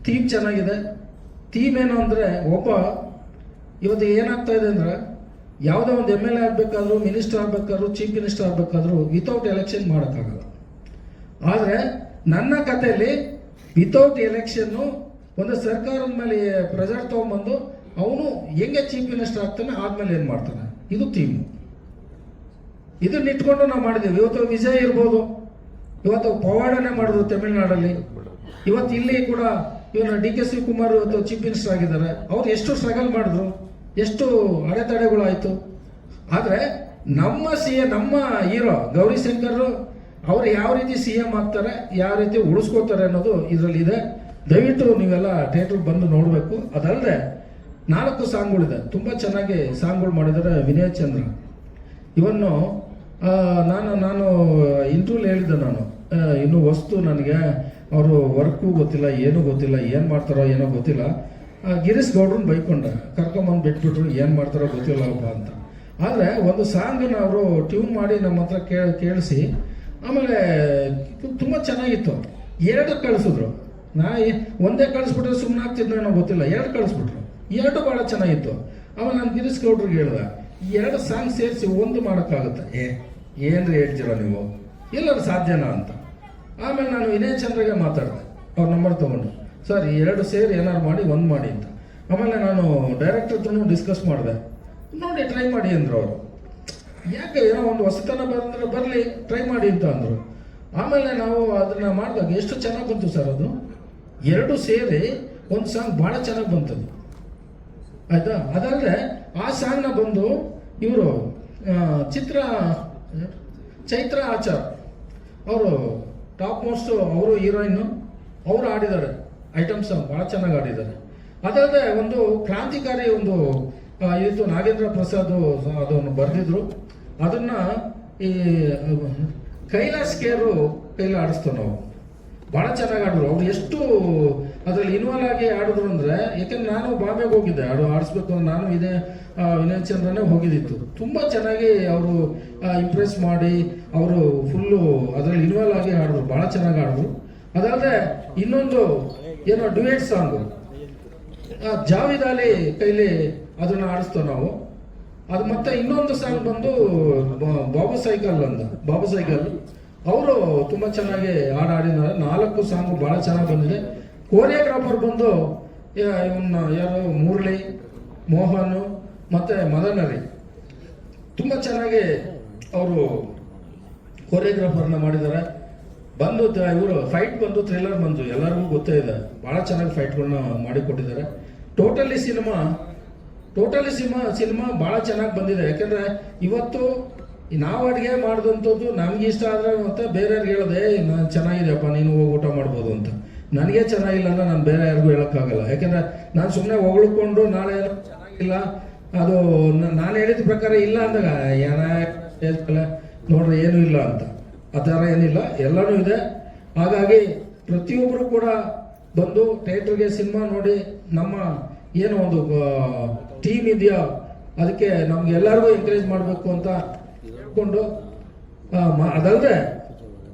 ಥೀಮ್ ಚೆನ್ನಾಗಿದೆ. ಥೀಮ್ ಏನು ಅಂದರೆ, ಒಬ್ಬ ಇವತ್ತು ಏನಾಗ್ತಾ ಇದೆ ಅಂದರೆ, ಯಾವುದೋ ಒಂದು MLA ಆಗಬೇಕಾದ್ರೂ, ಮಿನಿಸ್ಟರ್ ಆಗಬೇಕಾದ್ರೂ, ಚೀಫ್ ಮಿನಿಸ್ಟರ್ ಆಗಬೇಕಾದ್ರೂ ವಿತೌಟ್ ಎಲೆಕ್ಷನ್ ಮಾಡೋಕ್ಕಾಗಲ್ಲ. ಆದರೆ ನನ್ನ ಕಥೆಯಲ್ಲಿ ವಿತೌಟ್ ಎಲೆಕ್ಷನ್ನು ಒಂದು ಸರ್ಕಾರದ ಮೇಲೆ ಪ್ರೆಷರ್ ತೊಗೊಂಬಂದು ಅವನು ಹೆಂಗೆ ಚೀಫ್ ಮಿನಿಸ್ಟರ್ ಆಗ್ತಾನೆ, ಆದ್ಮೇಲೆ ಏನು ಮಾಡ್ತಾನೆ, ಇದು ಥೀಮು. ಇದನ್ನ ಇಟ್ಕೊಂಡು ನಾವು ಮಾಡಿದ್ದೀವಿ. ಇವತ್ತು ವಿಜಯ್ ಇರ್ಬೋದು, ಇವತ್ತು ಪವಾಡನೆ ಮಾಡಿದ್ರು ತಮಿಳ್ನಾಡಲ್ಲಿ, ಇವತ್ತು ಇಲ್ಲಿ ಕೂಡ ಇವನ DK ಶಿವಕುಮಾರ್ ಇವತ್ತು ಚೀಫ್ ಮಿನಿಸ್ಟರ್ ಆಗಿದ್ದಾರೆ. ಅವ್ರು ಎಷ್ಟು ಸ್ಟ್ರಗಲ್ ಮಾಡಿದ್ರು, ಎಷ್ಟು ಅಡೆತಡೆಗಳಾಯಿತು. ಆದರೆ ನಮ್ಮ ನಮ್ಮ ಹೀರೋ ಗೌರಿಶಂಕರ್ ಅವ್ರು ಯಾವ ರೀತಿ CM ಆಗ್ತಾರೆ, ಯಾವ ರೀತಿ ಉಳಿಸ್ಕೋತಾರೆ ಅನ್ನೋದು ಇದರಲ್ಲಿ ಇದೆ. ದಯವಿಟ್ಟು ನೀವೆಲ್ಲ ಥಿಯೇಟ್ರಿಗೆ ಬಂದು ನೋಡಬೇಕು. ಅದಲ್ಲದೆ 4 ಸಾಂಗ್ಗಳಿದೆ, ತುಂಬ ಚೆನ್ನಾಗಿ ಸಾಂಗ್ಗಳು ಮಾಡಿದ್ದಾರೆ ವಿನಯ್ ಚಂದ್ರ. ಇವನ್ನು ನಾನು ಇಂಟರ್ವ್ಯೂಲಿ ಹೇಳಿದ್ದೆ, ನಾನು ಇನ್ನೂ ವಸ್ತು ನನಗೆ ಅವರು ವರ್ಕು ಗೊತ್ತಿಲ್ಲ, ಏನೂ ಗೊತ್ತಿಲ್ಲ, ಏನು ಮಾಡ್ತಾರೋ ಏನೋ ಗೊತ್ತಿಲ್ಲ. ಗಿರೀಶ್ ಗೌಡ್ರನ್ನ ಬೈಕೊಂಡೆ, ಕರ್ಕೊಂಬಂದು ಬಿಟ್ಬಿಟ್ರು, ಏನು ಮಾಡ್ತಾರೋ ಗೊತ್ತಿಲ್ಲಪ್ಪ ಅಂತ. ಆದರೆ ಒಂದು ಸಾಂಗನ್ನ ಅವರು ಟ್ಯೂನ್ ಮಾಡಿ ನಮ್ಮ ಹತ್ರ ಕೇಳಿಸಿ ಆಮೇಲೆ ತುಂಬ ಚೆನ್ನಾಗಿತ್ತು. 2 ಕಳಿಸಿದ್ರು. ಒಂದೇ ಕಳಿಸ್ಬಿಟ್ರೆ ಸುಮ್ಮನೆ ಆಗ್ತಿದ್ನೋ ಏನೋ ಗೊತ್ತಿಲ್ಲ, 2 ಕಳಿಸ್ಬಿಟ್ರು. 2 ಭಾಳ ಚೆನ್ನಾಗಿತ್ತು. ಆಮೇಲೆ ನಾನು ಗಿರೀಶ್ ಗೌಡ್ರಿಗೆ ಹೇಳ್ದೆ, 2 ಸಾಂಗ್ ಸೇರಿಸಿ ಒಂದು ಮಾಡೋಕ್ಕಾಗುತ್ತೆ? ಏನ್ರಿ ಹೇಳ್ತೀರ ನೀವು, ಎಲ್ಲರೂ ಸಾಧ್ಯನಾ ಅಂತ. ಆಮೇಲೆ ನಾನು ವಿನಯ್ ಚಂದ್ರಗೆ ಮಾತಾಡಿದೆ, ಅವ್ರ ನಂಬರ್ ತೊಗೊಂಡು, ಸರ್ 2 ಸೇರಿ ಏನಾರು ಮಾಡಿ ಒಂದು ಮಾಡಿ ಅಂತ. ಆಮೇಲೆ ನಾನು ಡೈರೆಕ್ಟರ್ ಹತ್ರನೂ ಡಿಸ್ಕಸ್ ಮಾಡಿದೆ, ನೋಡಿ ಟ್ರೈ ಮಾಡಿ ಅಂದರು ಅವರು. ಯಾಕೆ ಏನೋ ಒಂದು ಹೊಸತನ ಬಂದರೆ ಬರಲಿ, ಟ್ರೈ ಮಾಡಿ ಅಂತ ಅಂದರು. ಆಮೇಲೆ ನಾವು ಅದನ್ನು ಮಾಡಿದಾಗ ಎಷ್ಟು ಚೆನ್ನಾಗಿ ಬಂತು ಸರ್, ಅದು 2 ಸೇರಿ ಒಂದು ಸಾಂಗ್ ಭಾಳ ಚೆನ್ನಾಗಿ ಬಂತದ್ದು, ಆಯಿತಾ. ಅದಲ್ಲದೆ ಆ ಸಾಂಗ್ನ ಬಂದು ಇವರು ಚೈತ್ರ ಆಚಾರ್ ಅವರು ಟಾಪ್ ಮೋಸ್ಟ್, ಅವರು ಹೀರೋಯಿನ್ನು, ಅವರು ಆಡಿದ್ದಾರೆ ಐಟಮ್ ಸಾಂಗ್, ಭಾಳ ಚೆನ್ನಾಗಿ ಆಡಿದ್ದಾರೆ. ಅದಲ್ಲದೆ ಒಂದು ಕ್ರಾಂತಿಕಾರಿ ಒಂದು ಇದು ನಾಗೇಂದ್ರ ಪ್ರಸಾದ್ ಅದನ್ನು ಬರೆದಿದ್ರು, ಅದನ್ನು ಈ ಕೈಲಾಸ್ ಕೇರು ಕೈಲಿ ಆಡಿಸ್ತೇವೆ ನಾವು. ಭಾಳ ಚೆನ್ನಾಗಿ ಆಡಿದ್ರು ಅವ್ರು. ಎಷ್ಟು ಅದರಲ್ಲಿ ಇನ್ವಾಲ್ವ್ ಆಗಿ ಆಡಿದ್ರು ಅಂದರೆ, ಯಾಕಂದ್ರೆ ನಾನು ಬಾಂಬೆಗೆ ಹೋಗಿದ್ದೆ ಆಡಿಸ್ಬೇಕು ಅಂದ್ರೆ, ನಾನು ಇದೇ ವಿನಯ್ ಚಂದ್ರನೇ ಹೋಗಿದ್ದಿತ್ತು. ತುಂಬ ಚೆನ್ನಾಗಿ ಅವರು ಇಂಪ್ರೆಸ್ ಮಾಡಿ ಅವರು ಫುಲ್ಲು ಅದರಲ್ಲಿ ಇನ್ವಾಲ್ವ್ ಆಗಿ ಆಡಿದ್ರು, ಭಾಳ ಚೆನ್ನಾಗಿ ಆಡಿದ್ರು. ಅದಾದರೆ ಇನ್ನೊಂದು ಏನೋ ಡ್ಯುಯೆಟ್ ಸಾಂಗು ಜಾವೇದ್ ಅಲಿ ಕೈಲಿ ಅದನ್ನು ಆಡಿಸ್ತೇವೆ ನಾವು. ಅದು ಮತ್ತೆ ಇನ್ನೊಂದು ಸಾಂಗ್ ಬಂದು ಬಾಬು ಸೈಕಲ್ ಅವರು ತುಂಬ ಚೆನ್ನಾಗಿ ಆಡಿದ್ದಾರೆ. 4 ಸಾಂಗು ಭಾಳ ಚೆನ್ನಾಗಿ ಬಂದಿದೆ. ಕೋರಿಯೋಗ್ರಾಫರ್ ಬಂದು ಇವನ್ನ ಯಾರು, ಮುರಳಿ, ಮೋಹನ್ ಮತ್ತು ಮದನರಿ ತುಂಬ ಚೆನ್ನಾಗಿ ಅವರು ಕೋರಿಯೋಗ್ರಾಫರ್ನ ಮಾಡಿದ್ದಾರೆ. ಬಂದು ಇವರು ಫೈಟ್ ಬಂದು ಥ್ರಿಲ್ಲರ್ ಬಂದು ಎಲ್ಲರಿಗೂ ಗೊತ್ತೇ ಇದೆ, ಭಾಳ ಚೆನ್ನಾಗಿ ಫೈಟ್ಗಳನ್ನ ಮಾಡಿಕೊಟ್ಟಿದ್ದಾರೆ. ಟೋಟಲಿ ಸಿನಿಮಾ ಭಾಳ ಚೆನ್ನಾಗಿ ಬಂದಿದೆ. ಯಾಕೆಂದರೆ ಇವತ್ತು ನಾವು ಅಡುಗೆ ಮಾಡಿದಂಥದ್ದು ನಮ್ಗೆ ಇಷ್ಟ ಆದರೆ ಮತ್ತೆ ಬೇರೆಯವ್ರಿಗೆ ಹೇಳೋದೆ, ನಾನು ಚೆನ್ನಾಗಿದೆಯಪ್ಪ ನೀನು ಹೋಗಿ ಊಟ ಮಾಡ್ಬೋದು ಅಂತ. ನನಗೆ ಚೆನ್ನಾಗಿಲ್ಲ ಅಂದರೆ ನಾನು ಬೇರೆ ಯಾರಿಗೂ ಹೇಳೋಕ್ಕಾಗಲ್ಲ. ಯಾಕೆಂದರೆ ನಾನು ಸುಮ್ಮನೆ ಹೊಗಳ್ಕೊಂಡು ನಾಳೆ ಚೆನ್ನಾಗಿಲ್ಲ, ಅದು ನಾನು ಹೇಳಿದ ಪ್ರಕಾರ ಇಲ್ಲ ಅಂದಾಗ ಏನ ನೋಡ್ರಿ ಏನೂ ಇಲ್ಲ ಅಂತ, ಆ ಥರ ಏನಿಲ್ಲ, ಎಲ್ಲನೂ ಇದೆ. ಹಾಗಾಗಿ ಪ್ರತಿಯೊಬ್ಬರು ಕೂಡ ಬಂದು ಥಿಯೇಟ್ರಿಗೆ ಸಿನಿಮಾ ನೋಡಿ, ನಮ್ಮ ಏನು ಒಂದು ಟೀಮ್ ಇದೆಯಾ ಅದಕ್ಕೆ ನಮ್ಗೆ ಎಲ್ಲರಿಗೂ ಎಂಕರೇಜ್ ಮಾಡಬೇಕು ಅಂತ ಹೇಳ್ಕೊಂಡು, ಅದಲ್ಲದೆ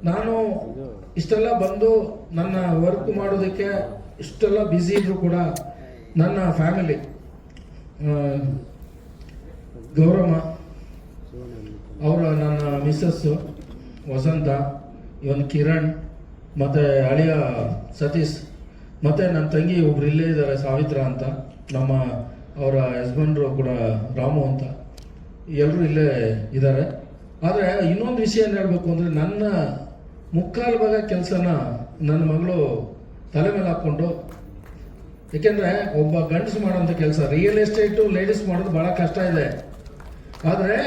ನಾನು ಇಷ್ಟೆಲ್ಲ ಬಂದು ನನ್ನ ವರ್ಕ್ ಮಾಡೋದಕ್ಕೆ ಇಷ್ಟೆಲ್ಲ ಬ್ಯುಸಿ ಇದ್ರು ಕೂಡ ನನ್ನ ಫ್ಯಾಮಿಲಿ, ಗೌರಮ್ಮ ಅವರ, ನನ್ನ ಮಿಸ್ಸಸ್ಸು ವಸಂತ, ಇವನ್ ಕಿರಣ್, ಮತ್ತು ಅಳಿಯ ಸತೀಶ್, ಮತ್ತು ನನ್ನ ತಂಗಿ ಒಬ್ರು ಇಲ್ಲೇ ಇದ್ದಾರೆ ಸಾವಿತ್ರ ಅಂತ, ನಮ್ಮ ಅವರ ಹಸ್ಬೆಂಡ್ರು ಕೂಡ ರಾಮು ಅಂತ, ಎಲ್ಲರೂ ಇಲ್ಲೇ ಇದ್ದಾರೆ. ಆದರೆ ಇನ್ನೊಂದು ವಿಷಯ ಏನು ಹೇಳಬೇಕು ಅಂದರೆ, ನನ್ನ ಮುಕ್ಕಾಲು ಭಾಗ ಕೆಲಸನ ನನ್ನ ಮಗಳು ತಲೆ ಮೇಲೆ ಹಾಕ್ಕೊಂಡು, ಏಕೆಂದರೆ ಒಬ್ಬ ಗಂಡಸು ಮಾಡೋಂಥ ಕೆಲಸ ರಿಯಲ್ ಎಸ್ಟೇಟು ಲೇಡೀಸ್ ಮಾಡೋದು ಭಾಳ ಕಷ್ಟ ಇದೆ. ಆದರೆ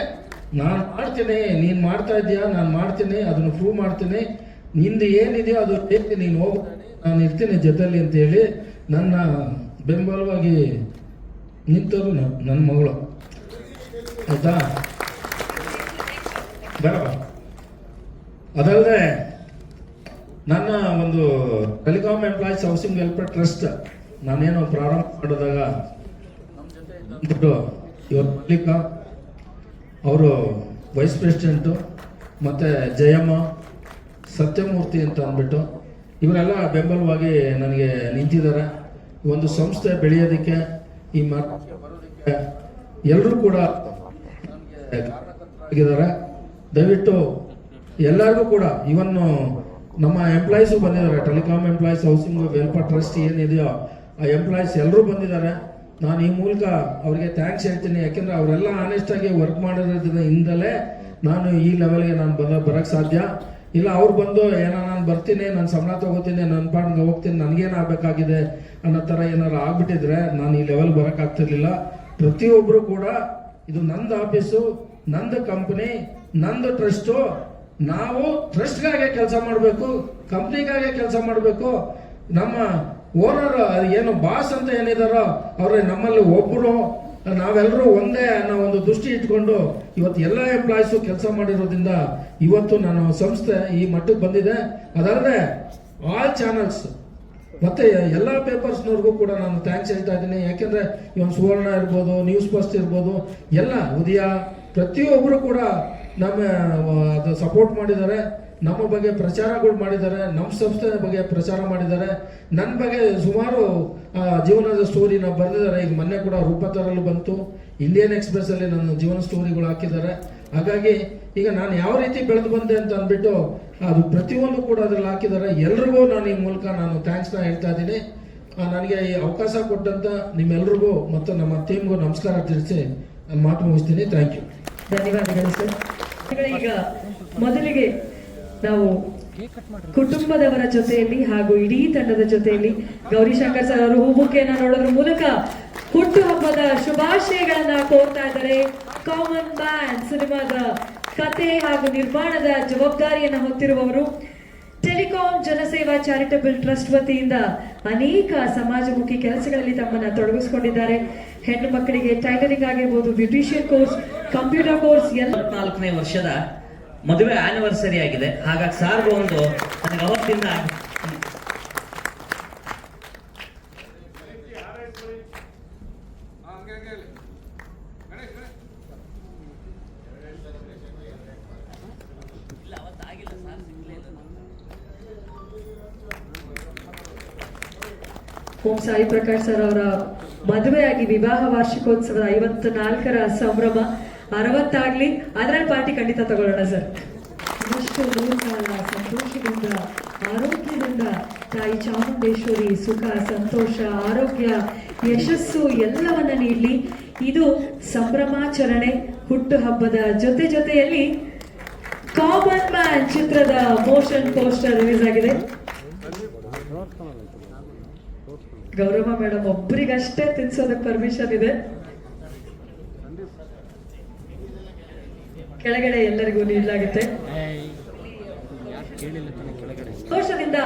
ನಾನು ಮಾಡ್ತೀನಿ, ನೀನು ಮಾಡ್ತಾ ಇದೀಯಾ, ನಾನು ಮಾಡ್ತೀನಿ, ಅದನ್ನು ಪ್ರೂವ್ ಮಾಡ್ತೀನಿ, ನಿಂದು ಏನಿದೆಯೋ ಅದು ಹೇಳ್ತೀನಿ, ನೀನು ಹೋಗಿ ನಾನು ಇರ್ತೀನಿ ಜೊತೆಯಲ್ಲಿ ಅಂತೇಳಿ ನನ್ನ ಬೆಂಬಲವಾಗಿ ನಿಂತರು ನನ್ನ ಮಗಳು, ಆಯಿತಾ. ಬರಬ ಅದಲ್ಲದೆ ನನ್ನ ಒಂದು telecom employees housing welfare trust ನಾನೇನು ಪ್ರಾರಂಭ ಮಾಡಿದಾಗ ಇವರು ಮಲ್ಲಿಕ ಅವರು ವೈಸ್ ಪ್ರೆಸಿಡೆಂಟು ಮತ್ತು ಜಯಮ್ಮ ಸತ್ಯಮೂರ್ತಿ ಅಂತ ಅಂದ್ಬಿಟ್ಟು ಇವರೆಲ್ಲ ಬೆಂಬಲವಾಗಿ ನನಗೆ ನಿಂತಿದ್ದಾರೆ. ಒಂದು ಸಂಸ್ಥೆ ಬೆಳೆಯೋದಕ್ಕೆ ಈ ಬರೋದಕ್ಕೆ ಎಲ್ಲರೂ ಕೂಡ ಆಗಿದ್ದಾರೆ. ದಯವಿಟ್ಟು ಎಲ್ಲರಿಗೂ ಕೂಡ ಇವನ್ನು ನಮ್ಮ ಎಂಪ್ಲಾಯೀಸು ಬಂದಿದ್ದಾರೆ. Telecom employees housing welfare trust ಏನಿದೆಯೋ ಆ ಎಂಪ್ಲಾಯೀಸ್ ಎಲ್ಲರೂ ಬಂದಿದ್ದಾರೆ. ನಾನು ಈ ಮೂಲಕ ಅವರಿಗೆ ಥ್ಯಾಂಕ್ಸ್ ಹೇಳ್ತೀನಿ. ಯಾಕೆಂದರೆ ಅವರೆಲ್ಲ ಆನೆಸ್ಟಾಗಿ ವರ್ಕ್ ಮಾಡೋದ್ರಿಂದಲೇ ನಾನು ಈ ಲೆವೆಲ್ಗೆ ನಾನು ಬರೋಕ್ಕೆ ಸಾಧ್ಯ. ಇಲ್ಲ ಅವ್ರು ಬಂದು ಏನೋ ನಾನು ಬರ್ತೀನಿ, ನಾನು ಸಂಬಳ ತಗೋತೀನಿ, ನನ್ನ ಪಾಡ್ಗೆ ಹೋಗ್ತೀನಿ, ನನಗೇನು ಆಗಬೇಕಾಗಿದೆ ಅನ್ನೋ ಥರ ಏನಾರು ಆಗ್ಬಿಟ್ಟಿದ್ರೆ ನಾನು ಈ ಲೆವೆಲ್ ಬರೋಕ್ಕಾಗ್ತಿರ್ಲಿಲ್ಲ. ಪ್ರತಿಯೊಬ್ಬರು ಕೂಡ ಇದು ನಂದು ಆಫೀಸು, ನಂದು ಕಂಪ್ನಿ, ನಂದು ಟ್ರಸ್ಟು. ನಾವು ಟ್ರಸ್ಟ್ಗಾಗೆ ಕೆಲಸ ಮಾಡಬೇಕು, ಕಂಪ್ನಿಗಾಗೆ ಕೆಲಸ ಮಾಡಬೇಕು. ನಮ್ಮ ಓನರ್ ಏನು ಬಾಸ್ ಅಂತ ಏನಿದಾರೋ ಅವ್ರೆ ನಮ್ಮಲ್ಲಿ ಒಬ್ಬರು, ನಾವೆಲ್ಲರೂ ಒಂದೇ ಅನ್ನೋ ಒಂದು ದೃಷ್ಟಿ ಇಟ್ಕೊಂಡು ಇವತ್ತು ಎಲ್ಲ ಎಂಪ್ಲಾಯೀಸು ಕೆಲಸ ಮಾಡಿರೋದ್ರಿಂದ ಇವತ್ತು ನಾನು ಸಂಸ್ಥೆ ಈ ಮಟ್ಟಕ್ಕೆ ಬಂದಿದೆ. ಅದಲ್ಲದೆ ಆಲ್ ಚಾನಲ್ಸ್ ಮತ್ತೆ ಎಲ್ಲ ಪೇಪರ್ಸ್ನವ್ರಿಗೂ ಕೂಡ ನಾನು ಥ್ಯಾಂಕ್ಸ್ ಹೇಳ್ತಾ ಇದ್ದೀನಿ. ಯಾಕೆಂದರೆ ಇವನ್ ಸುವರ್ಣ ಇರ್ಬೋದು, ನ್ಯೂಸ್ ಫಸ್ಟ್ ಇರ್ಬೋದು, ಎಲ್ಲ ಉದಯ ಪ್ರತಿಯೊಬ್ಬರು ಕೂಡ ನಮ್ಮ ಅದು ಸಪೋರ್ಟ್ ಮಾಡಿದ್ದಾರೆ. ನಮ್ಮ ಬಗ್ಗೆ ಪ್ರಚಾರಗಳು ಮಾಡಿದ್ದಾರೆ, ನಮ್ಮ ಸಂಸ್ಥೆ ಬಗ್ಗೆ ಪ್ರಚಾರ ಮಾಡಿದ್ದಾರೆ. ನನ್ನ ಬಗ್ಗೆ ಸುಮಾರು ಜೀವನದ ಸ್ಟೋರಿನ ಬರೆದಿದ್ದಾರೆ. ಈಗ ಮೊನ್ನೆ ಕೂಡ ರೂಪತರಲ್ಲೂ ಬಂತು, ಇಂಡಿಯನ್ ಎಕ್ಸ್ಪ್ರೆಸ್ಸಲ್ಲಿ ನನ್ನ ಜೀವನ ಸ್ಟೋರಿಗಳು ಹಾಕಿದ್ದಾರೆ. ಹಾಗಾಗಿ ಈಗ ನಾನು ಯಾವ ರೀತಿ ಬೆಳೆದು ಬಂದೆ ಅಂತ ಅಂದ್ಬಿಟ್ಟು ಅದು ಪ್ರತಿಯೊಂದು ಕೂಡ ಅದ್ರಲ್ಲಿ ಹಾಕಿದ್ದಾರೆ. ಎಲ್ರಿಗೂ ನಾನು ಈ ಮೂಲಕ ನಾನು ಥ್ಯಾಂಕ್ಸ್ನ ಹೇಳ್ತಾ ಇದ್ದೀನಿ. ನನಗೆ ಈ ಅವಕಾಶ ಕೊಟ್ಟಂತ ನಿಮ್ಮೆಲ್ರಿಗೂ ಮತ್ತು ನಮ್ಮ ಟೀಮ್ಗೂ ನಮಸ್ಕಾರ ತಿಳಿಸಿ ನಾನು ಮಾತು ಮುಗಿಸ್ತೀನಿ. Thank you. ಧನ್ಯವಾದಗಳು ಸರ್. ಈಗ ಮೊದಲಿಗೆ ನಾವು ಕುಟುಂಬದವರ ಜೊತೆಯಲ್ಲಿ ಹಾಗೂ ಇಡೀ ತಂಡದ ಜೊತೆಯಲ್ಲಿ ಗೌರಿಶಂಕರ್ ಸರ್ ಅವರು ಹೂಬುಕೆಯನ್ನ ನೋಡೋದ್ರ ಮೂಲಕ ಹುಟ್ಟುಹಬ್ಬದ ಶುಭಾಶಯಗಳನ್ನ ಕೋರ್ತಾ ಇದ್ದಾರೆ. ಕಾಮನ್ ಮ್ಯಾನ್ ಸಿನಿಮಾದ ಕತೆ ಹಾಗೂ ನಿರ್ಮಾಣದ ಜವಾಬ್ದಾರಿಯನ್ನು ಹೊತ್ತಿರುವವರು. ಟೆಲಿಕಾಂ ಜನಸೇವಾ ಚಾರಿಟಬಲ್ ಟ್ರಸ್ಟ್ ವತಿಯಿಂದ ಅನೇಕ ಸಮಾಜಮುಖಿ ಕೆಲಸಗಳಲ್ಲಿ ತಮ್ಮನ್ನ ತೊಡಗಿಸಿಕೊಂಡಿದ್ದಾರೆ. ಹೆಣ್ಣು ಮಕ್ಕಳಿಗೆ ಟೈಲರಿಂಗ್ ಆಗಿರ್ಬೋದು, ಬ್ಯೂಟಿಷಿಯನ್ ಕೋರ್ಸ್, ಕಂಪ್ಯೂಟರ್ ಕೋರ್ಸ್ ಎಲ್ಲ 4ನೇ ವರ್ಷದ ಮದುವೆ ಆನಿವರ್ಸರಿ ಆಗಿದೆ. ಹಾಗಾಗಿ ಸಾರ್ಗೂ ಒಂದು ನನಗೆ ಅವತ್ತಿಂದ ಓಂ ಸಾಯಿ ಪ್ರಕಾಶ್ ಸರ್ ಅವರ ಮದುವೆಯಾಗಿ ವಿವಾಹ ವಾರ್ಷಿಕೋತ್ಸವದ 54ರ ಸಂಭ್ರಮ 60 ಆಗ್ಲಿ, ಅದರಲ್ಲಿ ಪಾರ್ಟಿ ಖಂಡಿತ ತಗೊಳ್ಳೋಣ ಸರ್. ಇಷ್ಟು ನೂರುಕಾಲ ಸಂತೋಷದಿಂದ ಆರೋಗ್ಯದಿಂದ ತಾಯಿ ಚಾಮುಂಡೇಶ್ವರಿ ಸುಖ, ಸಂತೋಷ, ಆರೋಗ್ಯ, ಯಶಸ್ಸು ಎಲ್ಲವನ್ನ ನೀಡಲಿ. ಇದು ಸಂಭ್ರಮಾಚರಣೆ. ಹುಟ್ಟು ಹಬ್ಬದ ಜೊತೆಯಲ್ಲಿ ಕಾಮನ್ ಮ್ಯಾನ್ ಚಿತ್ರದ ಮೋಷನ್ ಪೋಸ್ಟರ್ ರಿಲೀಸ್ ಆಗಿದೆ. ಗೌರವ ಮೇಡಮ್ ಒಬ್ಬರಿಗಷ್ಟೇ ತಿನ್ಸೋದಕ್ಕೆ ಪರ್ಮಿಷನ್ ಇದೆ. ಕೆಳಗಡೆ ಎಲ್ಲರಿಗೂ ನೀಡಲಾಗುತ್ತೆ. ಸಂತೋಷದಿಂದ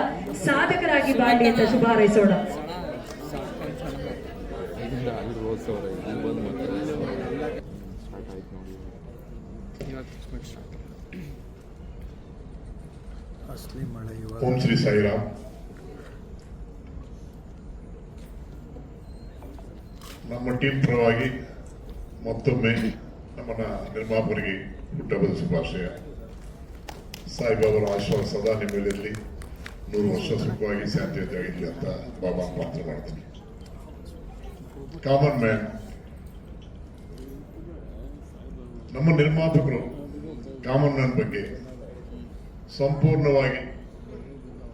ಸಾಧಕರಾಗಿ ಬಾಳಿ ಅಂತ ಶುಭ ಹಾರೈಸೋಣ. ಓಂ ಶ್ರೀ ಸಾಯಿರಾಮ್. ನಮ್ಮ ಟೀಮ್ ಪರವಾಗಿ ಮತ್ತೊಮ್ಮೆ ನಮ್ಮನ್ನ ನಿರ್ಮಾಪಕರಿಗೆ ಹುಟ್ಟಹಬ್ಬದ ಶುಭಾಶಯ. ಸಾಯಿಬಾಬರ ಆಶೀರ್ವಾದ ಸದಾ ನಿಮ್ಮ ಮೇಲಿರಲಿ, 100 ವರ್ಷ ಸುಖವಾಗಿ ಶಾಂತಿಯುತವಾಗಿರಲಿ ಅಂತ ಬಾಬಾ ಪ್ರಾರ್ಥನೆ ಮಾಡ್ತೀನಿ. ಕಾಮನ್ ಮ್ಯಾನ್ ನಮ್ಮ ನಿರ್ಮಾಪಕರು ಕಾಮನ್ ಮ್ಯಾನ್ ಬಗ್ಗೆ ಸಂಪೂರ್ಣವಾಗಿ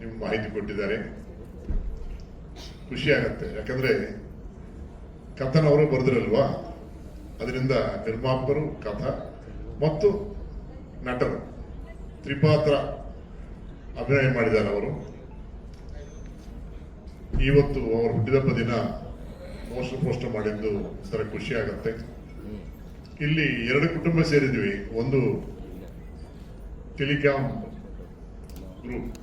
ನಿಮ್ಮ ಮಾಹಿತಿ ಕೊಟ್ಟಿದ್ದಾರೆ. ಖುಷಿ ಆಗತ್ತೆ. ಯಾಕಂದ್ರೆ ಕಥನ ಅವರು ಬರೆದಿರಲ್ವಾ, ಅದರಿಂದ ನಿರ್ಮಾಪಕರು, ಕಥ ಮತ್ತು ನಟರು ತ್ರಿಪಾತ್ರ ಅಭಿನಯ ಮಾಡಿದ್ದಾರೆ ಅವರು. ಇವತ್ತು ಅವರು ಹುಟ್ಟಿದಬ್ಬ ದಿನ ಪೋಸ್ಟರ್ ಮಾಡಿದ್ದು ಒಂಥರ ಖುಷಿ ಆಗತ್ತೆ. ಇಲ್ಲಿ 2 ಕುಟುಂಬ ಸೇರಿದ್ವಿ. ಒಂದು ಟೆಲಿಕಾಂ ಗ್ರೂಪ್,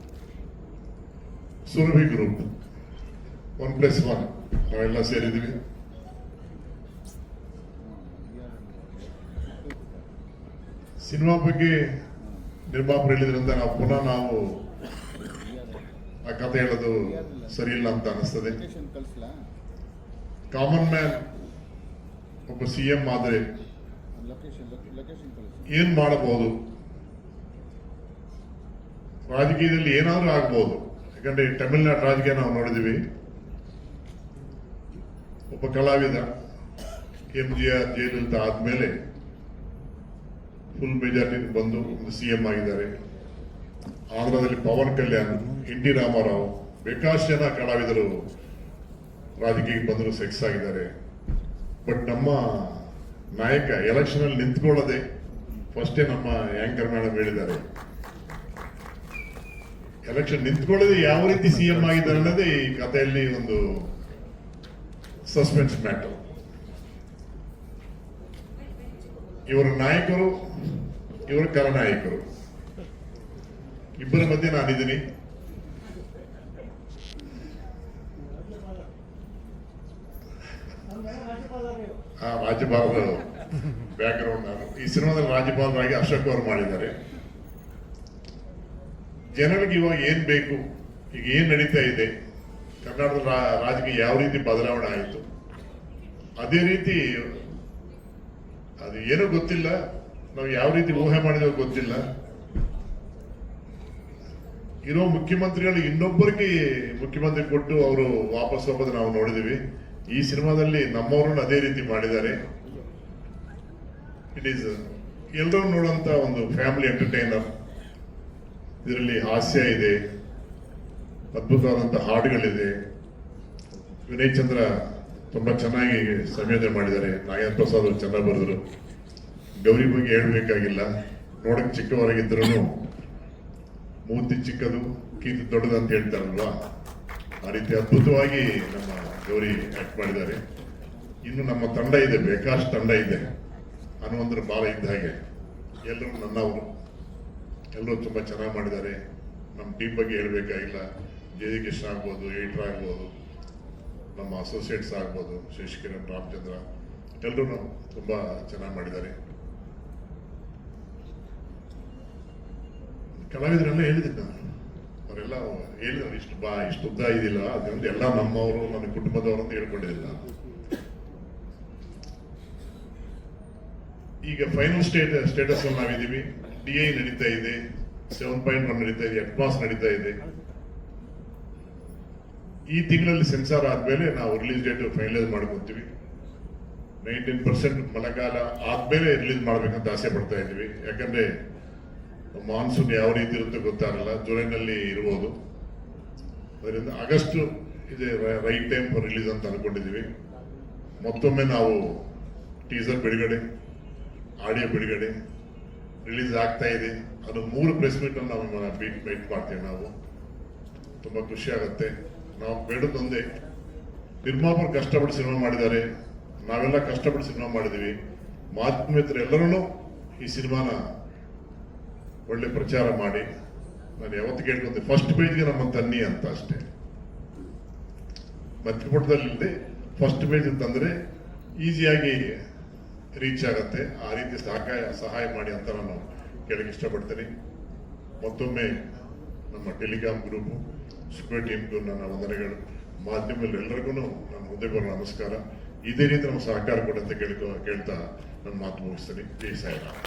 ಸುರಭಿ ಗ್ರೂಪ್, 1+1 ನಾವೆಲ್ಲ ಸೇರಿದ್ವಿ. ಸಿನಿಮಾ ಬಗ್ಗೆ ನಿರ್ಮಾಪಕರು ಹೇಳಿದ್ರಿಂದ ನಾವು ಆ ಕಥೆ ಹೇಳೋದು ಸರಿ ಇಲ್ಲ ಅಂತ ಅನಿಸ್ತದೆ. ಕಾಮನ್ ಮ್ಯಾನ್ ಒಬ್ಬ CM ಆದರೆ ಏನ್ ಮಾಡಬಹುದು, ರಾಜಕೀಯದಲ್ಲಿ ಏನಾದ್ರೂ ಆಗ್ಬಹುದು. ಯಾಕಂದ್ರೆ ತಮಿಳುನಾಡು ರಾಜಕೀಯ ನಾವು ನೋಡಿದೀವಿ. ಒಬ್ಬ ಕಲಾವಿದ MGR ಜೈಲಿಂದ ಆದ್ಮೇಲೆ ಫುಲ್ ಮೆಜಾರಿಟಿ ಬಂದು ಒಂದು CM ಆಗಿದ್ದಾರೆ. ಆಂಧ್ರದಲ್ಲಿ ಪವನ್ ಕಲ್ಯಾಣ್, NT ರಾಮಾರಾವ್, ಬೇಕಾಷ್ಟು ಜನ ಕಲಾವಿದರು ರಾಜಕೀಯಕ್ಕೆ ಬಂದರು ಸೆಕ್ಸ್ ಆಗಿದ್ದಾರೆ. ಬಟ್ ನಮ್ಮ ನಾಯಕ ಎಲೆಕ್ಷನ್ ಅಲ್ಲಿ ನಿಂತ್ಕೊಳ್ಳದೆ ಫಸ್ಟೇ ನಮ್ಮ ಆಂಕರ್ ಮೇಡಮ್ ಹೇಳಿದ್ದಾರೆ, ಎಲೆಕ್ಷನ್ ನಿಂತ್ಕೊಳ್ಳದೆ ಯಾವ ರೀತಿ CM ಆಗಿದ್ದಾರೆ ಅನ್ನೋದೇ ಈ ಕಥೆಯಲ್ಲಿ ಒಂದು ಸಸ್ಪೆನ್ಸ್ ಮ್ಯಾಟರ್. ಇವರ ನಾಯಕರು, ಇವರ ಖಳನಾಯಕರು ಇಬ್ಬರ ಮಧ್ಯೆ ನಾನಿದ್ದೀನಿ. ರಾಜ್ಯಪಾಲರ ಬ್ಯಾಕ್ಗ್ರೌಂಡ್ ನಾನು ಈ ಸಿನಿಮಾದಲ್ಲಿ ರಾಜ್ಯಪಾಲರಾಗಿ ಅಶೋಕ್ ಅವರು ಮಾಡಿದ್ದಾರೆ. ಜನರಿಗೆ ಇವಾಗ ಏನ್ ಬೇಕು, ಈಗ ಏನ್ ನಡೀತಾ ಇದೆ, ಕರ್ನಾಟಕದ ರಾಜಕೀಯ ಯಾವ ರೀತಿ ಬದಲಾವಣೆ ಆಯಿತು, ಅದೇ ರೀತಿ ಅದು ಏನೂ ಗೊತ್ತಿಲ್ಲ, ನಾವು ಯಾವ ರೀತಿ ಊಹೆ ಮಾಡಿದೋ ಗೊತ್ತಿಲ್ಲ. ಇರೋ ಮುಖ್ಯಮಂತ್ರಿಗಳು ಇನ್ನೊಬ್ಬರಿಗೆ ಮುಖ್ಯಮಂತ್ರಿ ಕೊಟ್ಟು ಅವರು ವಾಪಸ್ ಹೋಗೋದು ನಾವು ನೋಡಿದೀವಿ. ಈ ಸಿನಿಮಾದಲ್ಲಿ ನಮ್ಮವ್ರನ್ನ ಅದೇ ರೀತಿ ಮಾಡಿದ್ದಾರೆ. ಇಟ್ ಈಸ್ ಎಲ್ಲರೂ ನೋಡುವಂತ ಒಂದು ಫ್ಯಾಮಿಲಿ ಎಂಟರ್ಟೈನರ್. ಇದರಲ್ಲಿ ಹಾಸ್ಯ ಇದೆ, ಅದ್ಭುತವಾದಂತಹ ಹಾಡುಗಳಿದೆ. ವಿನಯ್ ಚಂದ್ರ ತುಂಬಾ ಚೆನ್ನಾಗಿ ಸಂಯೋಜನೆ ಮಾಡಿದ್ದಾರೆ. ನಾಗೇಂದ್ರ ಪ್ರಸಾದ್ ಅವರು ಚೆನ್ನಾಗಿ ಬರೆದರು. ಗೌರಿ ಬಗ್ಗೆ ಹೇಳ್ಬೇಕಾಗಿಲ್ಲ, ನೋಡಕ್ ಚಿಕ್ಕವರಾಗಿದ್ರು ಮೂರ್ತಿ ಚಿಕ್ಕದು ಕೀರ್ತಿ ದೊಡ್ಡದು ಅಂತ ಹೇಳ್ತಾರಲ್ವಾ, ಆ ರೀತಿ ಅದ್ಭುತವಾಗಿ ನಮ್ಮ ಗೌರಿ ಆಕ್ಟ್ ಮಾಡಿದ್ದಾರೆ. ಇನ್ನು ನಮ್ಮ ತಂಡ ಇದೆ, ಬೇಕಾಷ್ಟು ತಂಡ ಇದೆ. ಹನುಮಂತರ ಬಾಲ ಇದ್ದ ಹಾಗೆ ಎಲ್ಲರೂ ನನ್ನವರು, ಎಲ್ಲರೂ ತುಂಬಾ ಚೆನ್ನಾಗಿ ಮಾಡಿದ್ದಾರೆ. ನಮ್ಮ ಟೀಮ್ ಬಗ್ಗೆ ಹೇಳ್ಬೇಕಾಗಿಲ್ಲ. ಜೆ ಕೃಷ್ಣ ಆಗ್ಬೋದು, ಏಟ್ರ್ ಆಗ್ಬೋದು, ನಮ್ಮ ಅಸೋಸಿಯೇಟ್ಸ್ ಆಗ್ಬೋದು, ಶಶಿಕಿರಣ್, ರಾಮಚಂದ್ರ, ಎಲ್ಲರೂ ತುಂಬಾ ಚೆನ್ನಾಗಿ ಮಾಡಿದ್ದಾರೆ. ಕಲಾವಿದರೆಲ್ಲ ಹೇಳಿದ್ದೀನಿ ನಾನು, ಅವರೆಲ್ಲ ಹೇಳಿದ್ರು ಇಷ್ಟು ಉದ್ದ ಇದಿಲ್ಲ, ಅದಂದ್ರೆ ಎಲ್ಲ ನಮ್ಮವರು, ನನ್ನ ಕುಟುಂಬದವರು ಅಂತ ಹೇಳ್ಕೊಂಡಿದ್ದಿಲ್ಲ. ಈಗ ಫೈನಲ್ ಸ್ಟೇಟಸ್ ಅಲ್ಲಿ ನಾವಿದ್ದೀವಿ. DI ನಡೀತಾ ಇದೆ, 7.1 ನಡೀತಾ ಇದೆ, ಅಡ್ವಾನ್ಸ್ ನಡೀತಾ ಇದೆ. ಈ ತಿಂಗಳಲ್ಲಿ ಸೆನ್ಸಾರ್ ಆದ್ಮೇಲೆ ನಾವು ರಿಲೀಸ್ ಡೇಟ್ ಫೈನಲೈಸ್ ಮಾಡ್ಕೊತೀವಿ. 19% ಮಳೆಗಾಲ ಆದ್ಮೇಲೆ ರಿಲೀಸ್ ಮಾಡ್ಬೇಕಂತ ಆಸೆ ಪಡ್ತಾ ಇದ್ದೀವಿ. ಯಾಕಂದ್ರೆ ಮಾನ್ಸೂನ್ ಯಾವ ರೀತಿ ಇರುತ್ತೆ ಗೊತ್ತಾಗಲ್ಲ, ಜುಲೈನಲ್ಲಿ ಇರ್ಬೋದು. ಅದರಿಂದ ಆಗಸ್ಟ್ ಇದೆ ರೈಟ್ ಟೈಮ್ ಫಾರ್ ರಿಲೀಸ್ ಅಂತ ಅನ್ಕೊಂಡಿದ್ದೀವಿ. ಮತ್ತೊಮ್ಮೆ ನಾವು ಟೀಸರ್ ಬಿಡುಗಡೆ, ಆಡಿಯೋ ಬಿಡುಗಡೆ, ರಿಲೀಸ್ ಆಗ್ತಾ ಇದೆ. ಅದು 3 ಪ್ರೆಸ್ ಮೀಟ್ ಅನ್ನು ನಾವು ಮೀಟ್ ಮಾಡ್ತೇವೆ. ನಾವು ತುಂಬಾ ಖುಷಿ ಆಗುತ್ತೆ. ನಾವು ಬೇಡದೊಂದೇ, ನಿರ್ಮಾಪಕರು ಕಷ್ಟಪಟ್ಟು ಸಿನಿಮಾ ಮಾಡಿದ್ದಾರೆ, ನಾವೆಲ್ಲ ಕಷ್ಟಪಟ್ಟು ಸಿನಿಮಾ ಮಾಡಿದೀವಿ. ಮಾಧ್ಯಮಿತರು ಎಲ್ಲರೂ ಈ ಸಿನಿಮಾನ ಒಳ್ಳೆ ಪ್ರಚಾರ ಮಾಡಿ. ನಾನು ಯಾವತ್ತು ಕೇಳ್ಕೊಂಡೆ, ಫಸ್ಟ್ ಪೇಜ್ಗೆ ನಮ್ಮ ತನ್ನಿ ಅಂತ ಅಷ್ಟೇ, ಮಧ್ಯಪುಟದಲ್ಲಿ ಇಲ್ಲದೆ ಫಸ್ಟ್ ಪೇಜ್ ಅಂತಂದ್ರೆ ಈಸಿಯಾಗಿ ರೀಚ್ ಆಗತ್ತೆ. ಆ ರೀತಿ ಸಹಾಯ ಮಾಡಿ ಅಂತ ನಾನು ಕೇಳಕ್ಕೆ ಇಷ್ಟಪಡ್ತೇನೆ. ಮತ್ತೊಮ್ಮೆ ನಮ್ಮ ಟೆಲಿಕಾಂ ಗ್ರೂಪು, ಸೂಪರ್ ಟೀಮ್ಗೂ ನನ್ನ ವಂದನೆಗಳು. ಮಾಧ್ಯಮದಲ್ಲಿ ಎಲ್ಲರಿಗೂ ನನ್ನ ಹೃದಯಪೂರ್ವಕ ನಮಸ್ಕಾರ. ಇದೇ ರೀತಿ ನಮ್ಮ ಸಹಕಾರ ಕೊಡಂತ ಕೇಳ್ತಾ ನನ್ನ ಮಾತು ಮುಗಿಸ್ತೇನೆ. ಜೈ ಸಾಯಿರಾಮ್.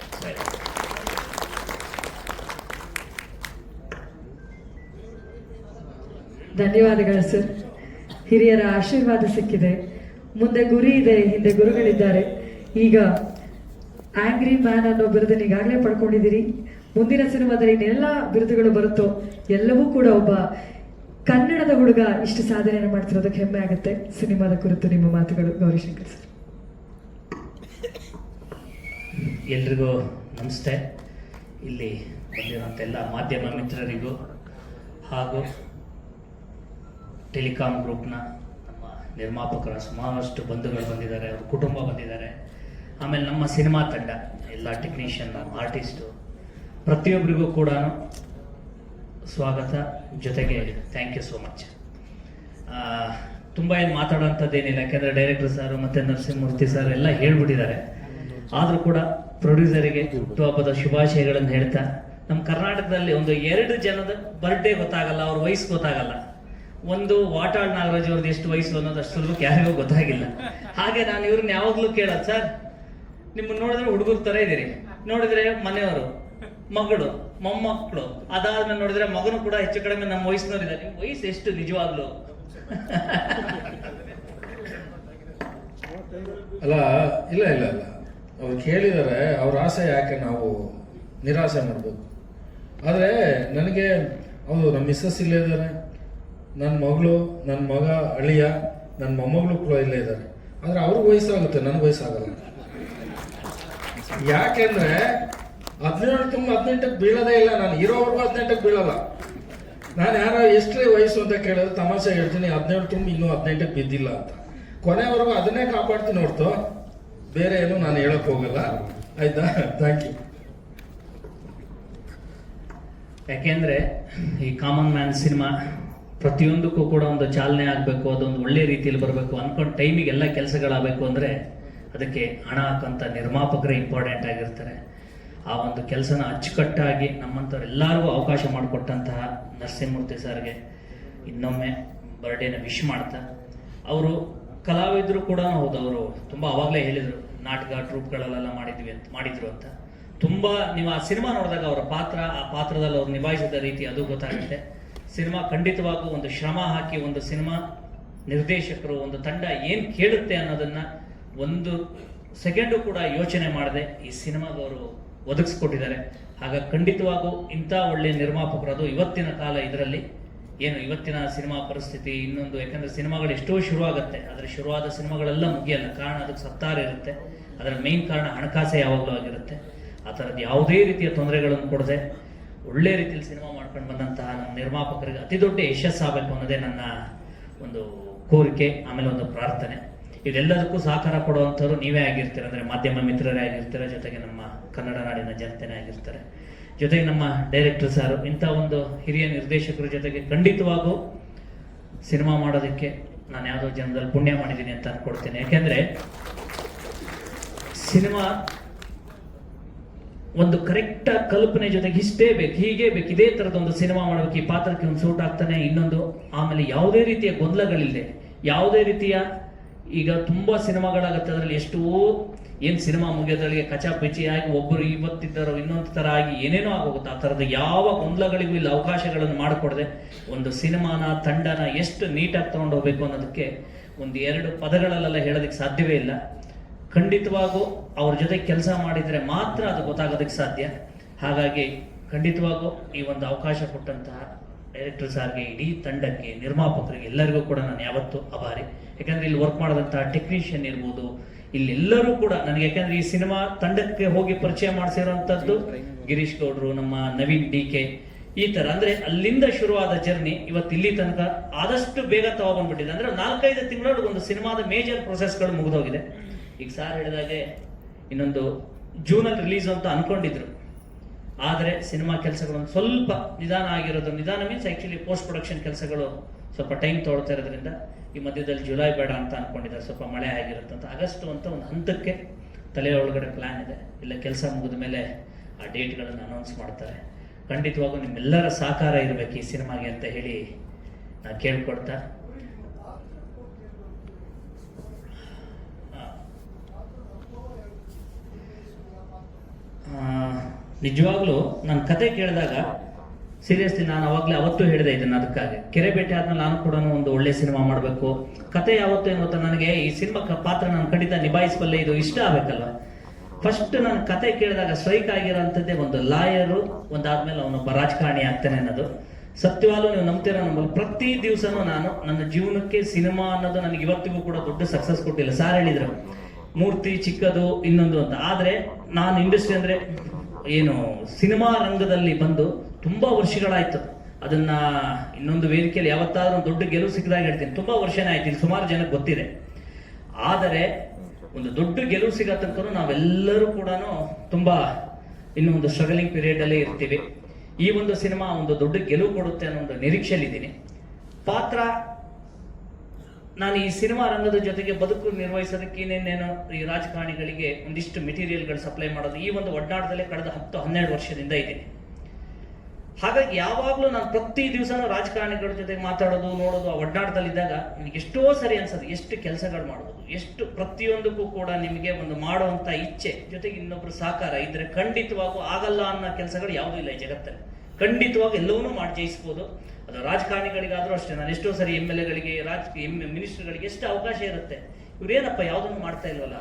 ಧನ್ಯವಾದಗಳು ಸರ್. ಹಿರಿಯರ ಆಶೀರ್ವಾದ ಸಿಕ್ಕಿದೆ, ಮುಂದೆ ಗುರಿ ಇದೆ, ಹಿಂದೆ ಗುರುಗಳಿದ್ದಾರೆ. ಈಗ ಆಂಗ್ರಿ ಮ್ಯಾನ್ ಅನ್ನೋ ಬಿರುದನ್ನು ಈಗಾಗಲೇ ಪಡ್ಕೊಂಡಿದ್ದೀರಿ. ಮುಂದಿನ ಸಿನಿಮಾದಲ್ಲಿ ಇನ್ನೆಲ್ಲ ಬಿರುದುಗಳು ಬರುತ್ತೋ ಎಲ್ಲವೂ ಕೂಡ ಒಬ್ಬ ಕನ್ನಡದ ಹುಡುಗ ಇಷ್ಟು ಸಾಧನೆಯನ್ನು ಮಾಡ್ತಿರೋದಕ್ಕೆ ಹೆಮ್ಮೆ ಆಗುತ್ತೆ. ಸಿನಿಮಾದ ಕುರಿತು ನಿಮ್ಮ ಮಾತುಗಳು ಗೌರಿಶಂಕರ್ ಸರ್. ಎಲ್ರಿಗೂ ನಮಸ್ತೆ. ಇಲ್ಲಿ ಬಂದಿರುವಂಥ ಎಲ್ಲ ಮಾಧ್ಯಮ ಮಿತ್ರರಿಗೂ ಹಾಗೂ ಟೆಲಿಕಾಂ ಗ್ರೂಪ್ನ ನಮ್ಮ ನಿರ್ಮಾಪಕರ ಸುಮಾರಷ್ಟು ಬಂಧುಗಳು ಬಂದಿದ್ದಾರೆ, ಅವ್ರ ಕುಟುಂಬ ಬಂದಿದ್ದಾರೆ. ಆಮೇಲೆ ನಮ್ಮ ಸಿನಿಮಾ ತಂಡ, ಎಲ್ಲ ಟೆಕ್ನಿಷಿಯನ್, ಆರ್ಟಿಸ್ಟು, ಪ್ರತಿಯೊಬ್ಬರಿಗೂ ಕೂಡ ಸ್ವಾಗತ. ಜೊತೆಗೆ ಥ್ಯಾಂಕ್ ಯು ಸೋ ಮಚ್. ತುಂಬ ಏನು ಮಾತಾಡೋಂಥದ್ದೇನಿಲ್ಲ, ಯಾಕೆಂದರೆ ಡೈರೆಕ್ಟರ್ ಸರ್ ಮತ್ತು ನರಸಿಂಹಮೂರ್ತಿ ಸರ್ ಎಲ್ಲ ಹೇಳ್ಬಿಟ್ಟಿದ್ದಾರೆ. ಆದರೂ ಕೂಡ ಪ್ರೊಡ್ಯೂಸರಿಗೆ ಹುಟ್ಟುಹಬ್ಬದ ಶುಭಾಶಯಗಳನ್ನು ಹೇಳ್ತಾ ನಮ್ಮ ಕರ್ನಾಟಕದಲ್ಲಿ ಒಂದು 2 ಜನದ ಬರ್ಡೇ ಗೊತ್ತಾಗಲ್ಲ, ಅವ್ರ ವಯಸ್ಸು ಗೊತ್ತಾಗಲ್ಲ. ಒಂದು ವಾಟಾಳ್ ನಾಗರಾಜ್ ಅವ್ರದ್ದು ಎಷ್ಟು ವಯಸ್ಸು ಅನ್ನೋದು ಅಷ್ಟು ಸುಲಭಕ್ಕೆ ಯಾರಿಗೂ ಗೊತ್ತಾಗಿಲ್ಲ. ಹಾಗೆ ನಾನು ಇವ್ರನ್ನ ಯಾವಾಗ್ಲೂ ಕೇಳೋದು, ಸರ್ ನಿಮ್ಮನ್ನ ನೋಡಿದ್ರೆ ಹುಡುಗರ ತರ ಇದೀರಿ, ನೋಡಿದ್ರೆ ಮನೆಯವರು, ಮಗಳು, ಮೊಮ್ಮಕ್ಕಳು, ಅದಾದ್ಮೇಲೆ ನೋಡಿದ್ರೆ ಮಗನು ಕೂಡ ಹೆಚ್ಚು ಕಡಿಮೆ ನಮ್ಮ ವಯಸ್ಸಿನವ್ರು ಇದ್ದಾರೆ. ನಿಮ್ ವಯಸ್ಸು ಎಷ್ಟು ನಿಜವಾಗ್ಲು? ಅಲ್ಲ, ಇಲ್ಲ ಇಲ್ಲ ಇಲ್ಲ, ಅವ್ರು ಕೇಳಿದರೆ ಅವ್ರ ಆಸೆ ಯಾಕೆ ನಾವು ನಿರಾಸೆ ಮಾಡ್ಬೇಕು? ಆದರೆ ನನಗೆ ಅವರು ನಮ್ಮ ಮಿಸ್ಸಸ್ ಇಲ್ಲೇ ಇದ್ದಾರೆ, ನನ್ನ ಮಗಳು, ನನ್ನ ಮಗ, ಅಳಿಯ, ನನ್ನ ಮೊಮ್ಮಗಳು ಕೂಡ ಇಲ್ಲೇ ಇದ್ದಾರೆ. ಆದರೆ ಅವ್ರಿಗೆ ವಯಸ್ಸಾಗುತ್ತೆ, ನನಗೆ ವಯಸ್ಸಾಗಲ್ಲ. ಯಾಕೆಂದ್ರೆ 17 ತುಂಬ 18ಕ್ಕೆ ಬೀಳೋದೇ ಇಲ್ಲ. ನಾನು ಇರೋವರೆಗೂ 18ಕ್ಕೆ ಬೀಳಲ್ಲ. ನಾನು ಯಾರೋ ಎಷ್ಟೇ ವಯಸ್ಸು ಅಂತ ಕೇಳಿದ್ರೆ ತಮಾಷೆ ಹೇಳ್ತೀನಿ, 17 ತುಂಬ ಇನ್ನೂ 18ಕ್ಕೆ ಬಿದ್ದಿಲ್ಲ ಅಂತ. ಕೊನೆವರೆಗೂ ಅದನ್ನೇ ಕಾಪಾಡ್ತೀನಿ ಹೊರತು ಬೇರೆ ಏನು ನಾನು ಹೇಳಕ್ ಹೋಗಲ್ಲ. ಆಯ್ತಾ? Thank you. ಯಾಕೆಂದ್ರೆ ಈ ಕಾಮನ್ ಮ್ಯಾನ್ ಸಿನಿಮಾ ಪ್ರತಿಯೊಂದಕ್ಕೂ ಕೂಡ ಒಂದು ಚಾಲನೆ ಆಗಬೇಕು, ಅದೊಂದು ಒಳ್ಳೆ ರೀತಿಯಲ್ಲಿ ಬರಬೇಕು, ಅನ್ಕೊಂಡ್ ಟೈಮಿಗೆ ಎಲ್ಲ ಕೆಲಸಗಳಾಗಬೇಕು ಅಂದ್ರೆ ಅದಕ್ಕೆ ಹಣ ಹಾಕಂತ ನಿರ್ಮಾಪಕರೇ ಇಂಪಾರ್ಟೆಂಟ್ ಆಗಿರ್ತಾರೆ. ಆ ಒಂದು ಕೆಲಸನ ಅಚ್ಚುಕಟ್ಟಾಗಿ ನಮ್ಮಂಥವ್ರು ಎಲ್ಲರಿಗೂ ಅವಕಾಶ ಮಾಡಿಕೊಟ್ಟಂತಹ ನರಸಿಂಹಮೂರ್ತಿ ಸರ್ಗೆ ಇನ್ನೊಮ್ಮೆ ಬರ್ಡೇನ ವಿಶ್ ಮಾಡ್ತಾ, ಅವರು ಕಲಾವಿದರು ಕೂಡ ಹೌದು. ಅವರು ತುಂಬಾ ಅವಾಗಲೇ ಹೇಳಿದರು, ನಾಟಕ ಟ್ರೂಪ್ಗಳಲ್ಲೆಲ್ಲ ಮಾಡಿದ್ರು ಅಂತ. ತುಂಬಾ ನೀವು ಆ ಸಿನಿಮಾ ನೋಡಿದಾಗ ಅವರ ಪಾತ್ರ, ಆ ಪಾತ್ರದಲ್ಲಿ ಅವ್ರು ನಿಭಾಯಿಸಿದ ರೀತಿ ಅದು ಗೊತ್ತಾಗುತ್ತೆ. ಸಿನಿಮಾ ಖಂಡಿತವಾಗೂ ಒಂದು ಶ್ರಮ ಹಾಕಿ ಒಂದು ಸಿನಿಮಾ ನಿರ್ದೇಶಕರು, ಒಂದು ತಂಡ ಏನ್ ಕೇಳುತ್ತೆ ಅನ್ನೋದನ್ನ ಒಂದು ಸೆಕೆಂಡು ಕೂಡ ಯೋಚನೆ ಮಾಡದೆ ಈ ಸಿನಿಮಾಗೆ ಅವರು ಒದಗಿಸ್ಕೊಟ್ಟಿದ್ದಾರೆ. ಹಾಗಾಗಿ ಖಂಡಿತವಾಗೂ ಇಂಥ ಒಳ್ಳೆ ನಿರ್ಮಾಪಕರು, ಅದು ಇವತ್ತಿನ ಕಾಲ ಇದರಲ್ಲಿ ಏನು ಇವತ್ತಿನ ಸಿನಿಮಾ ಪರಿಸ್ಥಿತಿ ಇನ್ನೊಂದು, ಯಾಕಂದ್ರೆ ಸಿನಿಮಾಗಳು ಎಷ್ಟೋ ಶುರುವಾಗುತ್ತೆ, ಆದರೆ ಶುರುವಾದ ಸಿನಿಮಾಗಳೆಲ್ಲ ಮುಗಿಯಲ್ಲ. ಕಾರಣ ಅದಕ್ಕೆ ಸತ್ತಾರ ಇರುತ್ತೆ. ಅದರ ಮೇನ್ ಕಾರಣ ಹಣಕಾಸೆ ಯಾವಾಗಲೂ ಆಗಿರುತ್ತೆ. ಆ ಥರದ್ದು ಯಾವುದೇ ರೀತಿಯ ತೊಂದರೆಗಳನ್ನು ಕೊಡದೆ ಒಳ್ಳೆ ರೀತಿಯಲ್ಲಿ ಸಿನಿಮಾ ಮಾಡ್ಕೊಂಡು ಬಂದಂತಹ ನಮ್ಮ ನಿರ್ಮಾಪಕರಿಗೆ ಅತಿ ದೊಡ್ಡ ಯಶಸ್ಸಾಗಬೇಕು ಅನ್ನೋದೇ ನನ್ನ ಒಂದು ಕೋರಿಕೆ, ಆಮೇಲೆ ಒಂದು ಪ್ರಾರ್ಥನೆ. ಇದೆಲ್ಲದಕ್ಕೂ ಸಹಕಾರ ಕೊಡುವಂಥವ್ರು ನೀವೇ ಆಗಿರ್ತೀರ, ಅಂದರೆ ಮಾಧ್ಯಮ ಮಿತ್ರರೇ ಆಗಿರ್ತೀರ, ಜೊತೆಗೆ ನಮ್ಮ ಕನ್ನಡ ನಾಡಿನ ಜನತೆನೇ ಆಗಿರ್ತಾರೆ, ಜೊತೆಗೆ ನಮ್ಮ ಡೈರೆಕ್ಟರ್ ಸಾರು, ಇಂಥ ಒಂದು ಹಿರಿಯ ನಿರ್ದೇಶಕರ ಜೊತೆಗೆ ಖಂಡಿತವಾಗೂ ಸಿನಿಮಾ ಮಾಡೋದಕ್ಕೆ ನಾನು ಯಾವುದೋ ಜನ್ಮದಲ್ಲಿ ಪುಣ್ಯ ಮಾಡಿದ್ದೀನಿ ಅಂತ ಅನ್ಕೊಡ್ತೇನೆ. ಯಾಕೆಂದ್ರೆ ಸಿನಿಮಾ ಒಂದು ಕರೆಕ್ಟ್ ಕಲ್ಪನೆ ಜೊತೆಗೆ ಇಷ್ಟೇ ಬೇಕು, ಹೀಗೆ ಬೇಕು, ಇದೇ ತರದ ಒಂದು ಸಿನಿಮಾ ಮಾಡಬೇಕು, ಈ ಪಾತ್ರಕ್ಕೆ ಒಂದು ಸೂಟ್ ಆಗ್ತಾನೆ, ಇನ್ನೊಂದು, ಆಮೇಲೆ ಯಾವುದೇ ರೀತಿಯ ಗೊಂದಲಗಳಿಲ್ಲದೆ, ಯಾವುದೇ ರೀತಿಯ, ಈಗ ತುಂಬಾ ಸಿನಿಮಾಗಳಾಗತ್ತೆ, ಅದರಲ್ಲಿ ಎಷ್ಟೋ ಏನ್ ಸಿನಿಮಾ ಮುಗಿಯೋದ್ರೊಳಗೆ ಕಚಾಪಿಚಿ ಆಗಿ ಒಬ್ಬರು ಇವತ್ತಿದ್ದಾರೋ ಇನ್ನೊಂದು ತರ ಆಗಿ ಏನೇನೋ ಆಗೋಗುತ್ತೆ. ಆ ತರದ ಯಾವ ಗೊಂದಲಗಳಿಗೂ ಇಲ್ಲಿ ಅವಕಾಶಗಳನ್ನು ಮಾಡಿಕೊಡದೆ ಒಂದು ಸಿನಿಮಾನ, ತಂಡನ ಎಷ್ಟು ನೀಟಾಗಿ ತಗೊಂಡು ಹೋಗ್ಬೇಕು ಅನ್ನೋದಕ್ಕೆ 1-2 ಪದಗಳಲ್ಲೆಲ್ಲ ಹೇಳೋದಕ್ಕೆ ಸಾಧ್ಯವೇ ಇಲ್ಲ. ಖಂಡಿತವಾಗೂ ಅವ್ರ ಜೊತೆ ಕೆಲಸ ಮಾಡಿದ್ರೆ ಮಾತ್ರ ಅದು ಗೊತ್ತಾಗೋದಕ್ಕೆ ಸಾಧ್ಯ. ಹಾಗಾಗಿ ಖಂಡಿತವಾಗೂ ಈ ಒಂದು ಅವಕಾಶ ಕೊಟ್ಟಂತಹ ಡೈರೆಕ್ಟರ್ ಸಾರ್ಗೆ, ಇಡೀ ತಂಡಕ್ಕೆ, ನಿರ್ಮಾಪಕರಿಗೆ ಎಲ್ಲರಿಗೂ ಕೂಡ ನಾನು ಯಾವತ್ತೂ ಆಭಾರಿ. ಯಾಕಂದ್ರೆ ಇಲ್ಲಿ ವರ್ಕ್ ಮಾಡಿದಂತಹ ಟೆಕ್ನಿಷಿಯನ್ ಇರ್ಬೋದು, ಇಲ್ಲೆಲ್ಲರೂ ಕೂಡ ನನಗೆ, ಯಾಕಂದ್ರೆ ಈ ಸಿನಿಮಾ ತಂಡಕ್ಕೆ ಹೋಗಿ ಪರಿಚಯ ಮಾಡಿಸಿರುವಂತದ್ದು ಗಿರೀಶ್ ಗೌಡ್ರು, ನಮ್ಮ ನವೀನ್ DK, ಈ ತರ, ಅಂದ್ರೆ ಅಲ್ಲಿಂದ ಶುರುವಾದ ಜರ್ನಿ ಇವತ್ತು ಇಲ್ಲಿ ತನಕ ಆದಷ್ಟು ಬೇಗ ತಗೊಂಡ್ಬಿಟ್ಟಿದೆ. ಅಂದ್ರೆ 4-5 ತಿಂಗಳೊಳಗೆ ಒಂದು ಸಿನಿಮಾದ ಮೇಜರ್ ಪ್ರೊಸೆಸ್ಗಳು ಮುಗಿದೋಗಿದೆ. ಈಗ ಸಾರ್ ಹೇಳಿದಾಗೆ ಇನ್ನೊಂದು ಜೂನಲ್ಲಿ ರಿಲೀಸ್ ಅಂತ ಅನ್ಕೊಂಡಿದ್ರು, ಆದರೆ ಸಿನಿಮಾ ಕೆಲಸಗಳು ಸ್ವಲ್ಪ ನಿಧಾನ ಆಗಿರೋದು, ನಿಧಾನ ಮೀನ್ಸ್ ಆಕ್ಚುಲಿ ಪೋಸ್ಟ್ ಪ್ರೊಡಕ್ಷನ್ ಕೆಲಸಗಳು ಸ್ವಲ್ಪ ಟೈಮ್ ತೊಗೊಳ್ತಾ ಇರೋದ್ರಿಂದ ಈ ಮಧ್ಯದಲ್ಲಿ ಜುಲೈ ಬೇಡ ಅಂತ ಅನ್ಕೊಂಡಿದ್ದಾರೆ, ಸ್ವಲ್ಪ ಮಳೆ ಆಗಿರುತ್ತೆ ಅಂತ. ಆಗಸ್ಟ್ ಅಂತ ಒಂದು ಹಂತಕ್ಕೆ ತಲೆ ಒಳಗಡೆ ಪ್ಲಾನ್ ಇದೆ. ಇಲ್ಲ ಕೆಲಸ ಮುಗಿದ ಮೇಲೆ ಆ ಡೇಟ್ಗಳನ್ನು ಅನೌನ್ಸ್ ಮಾಡ್ತಾರೆ. ಖಂಡಿತವಾಗೂ ನಿಮ್ಮೆಲ್ಲರ ಸಹಕಾರ ಇರಬೇಕು ಈ ಸಿನಿಮಾಗೆ ಅಂತ ಹೇಳಿ ನಾನು ಕೇಳ್ಕೊಡ್ತಾ, ನಿಜವಾಗ್ಲೂ ನನ್ನ ಕತೆ ಕೇಳಿದಾಗ ಸೀರಿಯಸ್ಲಿ ನಾನು ಅವತ್ತು ಹೇಳಿದೆ ಇದನ್ನ. ಅದಕ್ಕಾಗಿ ಕೆರೆ ಭೇಟಿ ಆದ್ಮೇಲೆ ನಾನು ಕೂಡ ಒಂದು ಒಳ್ಳೆ ಸಿನಿಮಾ ಮಾಡಬೇಕು. ಕತೆ ಯಾವತ್ತೂ ಏನು ಗೊತ್ತಾ, ನನಗೆ ಈ ಸಿನಿಮಾ ಪಾತ್ರ ನಾನು ಖಂಡಿತ ನಿಭಾಯಿಸಬಲ್ಲೆ, ಇದು ಇಷ್ಟ ಆಗ್ಬೇಕಲ್ವ. ಫಸ್ಟ್ ನಾನು ಕತೆ ಕೇಳಿದಾಗ ಸ್ಟ್ರೈಕ್ ಆಗಿರೋಂಥದ್ದೇ ಒಂದು ಲಾಯರು, ಒಂದಾದ್ಮೇಲೆ ಅವನೊಬ್ಬ ರಾಜಕಾರಣಿ ಆಗ್ತಾನೆ ಅನ್ನೋದು. ಸತ್ಯವಾಗ್ಲೂ ನೀವು ನಂಬ್ತೀರ ನಂಬಲ್ಲ, ಪ್ರತಿ ದಿವಸನೂ ನಾನು ನನ್ನ ಜೀವನಕ್ಕೆ ಸಿನಿಮಾ ಅನ್ನೋದು ನನಗೆ ಇವತ್ತಿಗೂ ಕೂಡ ದೊಡ್ಡ ಸಕ್ಸಸ್ ಕೊಟ್ಟಿಲ್ಲ. ಸಾರ್ ಹೇಳಿದ್ರು ಮೂರ್ತಿ ಚಿಕ್ಕದು ಇನ್ನೊಂದು ಅಂತ, ಆದ್ರೆ ನಾನು ಇಂಡಸ್ಟ್ರಿ ಅಂದ್ರೆ ಏನು ಸಿನಿಮಾ ರಂಗದಲ್ಲಿ ಬಂದು ತುಂಬಾ ವರ್ಷಗಳಾಯ್ತು. ಅದನ್ನ ಇನ್ನೊಂದು ವೇದಿಕೆಯಲ್ಲಿ ಯಾವತ್ತಾದ್ರೂ ಒಂದು ದೊಡ್ಡ ಗೆಲುವು ಸಿಕ್ಕದಾಗ ಹೇಳ್ತೀನಿ, ತುಂಬಾ ವರ್ಷನೇ ಆಯ್ತು, ಇಲ್ಲಿ ಸುಮಾರು ಜನಕ್ಕೆ ಗೊತ್ತಿದೆ. ಆದರೆ ಒಂದು ದೊಡ್ಡ ಗೆಲುವು ಸಿಗೋ ತನಕ ನಾವೆಲ್ಲರೂ ಕೂಡ ತುಂಬಾ ಇನ್ನು ಒಂದು ಸ್ಟ್ರಗಲಿಂಗ್ ಪೀರಿಯಡ್ ಅಲ್ಲೇ ಇರ್ತೀವಿ. ಈ ಒಂದು ಸಿನಿಮಾ ಒಂದು ದೊಡ್ಡ ಗೆಲುವು ಕೊಡುತ್ತೆ ಅನ್ನೋ ಒಂದು ನಿರೀಕ್ಷೆಯಲ್ಲಿ ಇದ್ದೀನಿ. ಪಾತ್ರ, ನಾನು ಈ ಸಿನಿಮಾ ರಂಗದ ಜೊತೆಗೆ ಬದುಕು ನಿರ್ವಹಿಸೋದಕ್ಕೆ ಇನ್ನೇನೇನು ಈ ರಾಜಕಾರಣಿಗಳಿಗೆ ಒಂದಿಷ್ಟು ಮೆಟೀರಿಯಲ್ಗಳು ಸಪ್ಲೈ ಮಾಡೋದು, ಈ ಒಂದು ಒಡ್ಡಾಟದಲ್ಲೇ ಕಳೆದ 10-12 ವರ್ಷದಿಂದ ಇದ್ದೀನಿ. ಹಾಗಾಗಿ ಯಾವಾಗಲೂ ನಾನು ಪ್ರತಿ ದಿವಸನೂ ರಾಜಕಾರಣಿಗಳ ಜೊತೆ ಮಾತಾಡೋದು ನೋಡೋದು ಆ ಒಡ್ಡಾಟದಲ್ಲಿದ್ದಾಗ ನನಗೆ ಎಷ್ಟೋ ಸರಿ ಅನ್ಸೋದು ಎಷ್ಟು ಕೆಲಸಗಳು ಮಾಡ್ಬೋದು, ಎಷ್ಟು ಪ್ರತಿಯೊಂದಕ್ಕೂ ಕೂಡ ನಿಮಗೆ ಒಂದು ಮಾಡುವಂಥ ಇಚ್ಛೆ ಜೊತೆಗೆ ಇನ್ನೊಬ್ರು ಸಹಕಾರ ಇದ್ರೆ ಖಂಡಿತವಾಗೂ ಆಗಲ್ಲ ಅನ್ನೋ ಕೆಲಸಗಳು ಯಾವುದೂ ಇಲ್ಲ ಈ ಜಗತ್ತಲ್ಲಿ. ಖಂಡಿತವಾಗಿ ಎಲ್ಲವನ್ನೂ ಮಾಡಿ ಜಯಿಸ್ಬೋದು. ಅದು ರಾಜಕಾರಣಿಗಳಿಗಾದರೂ ಅಷ್ಟೇ. ನಾನು ಎಷ್ಟೋ ಸರಿ MLA ಗಳಿಗೆ ಮಿನಿಸ್ಟರ್ಗಳಿಗೆ ಎಷ್ಟು ಅವಕಾಶ ಇರುತ್ತೆ, ಇವ್ರೇನಪ್ಪ ಯಾವುದನ್ನು ಮಾಡ್ತಾ ಇಲ್ವಲ್ಲ,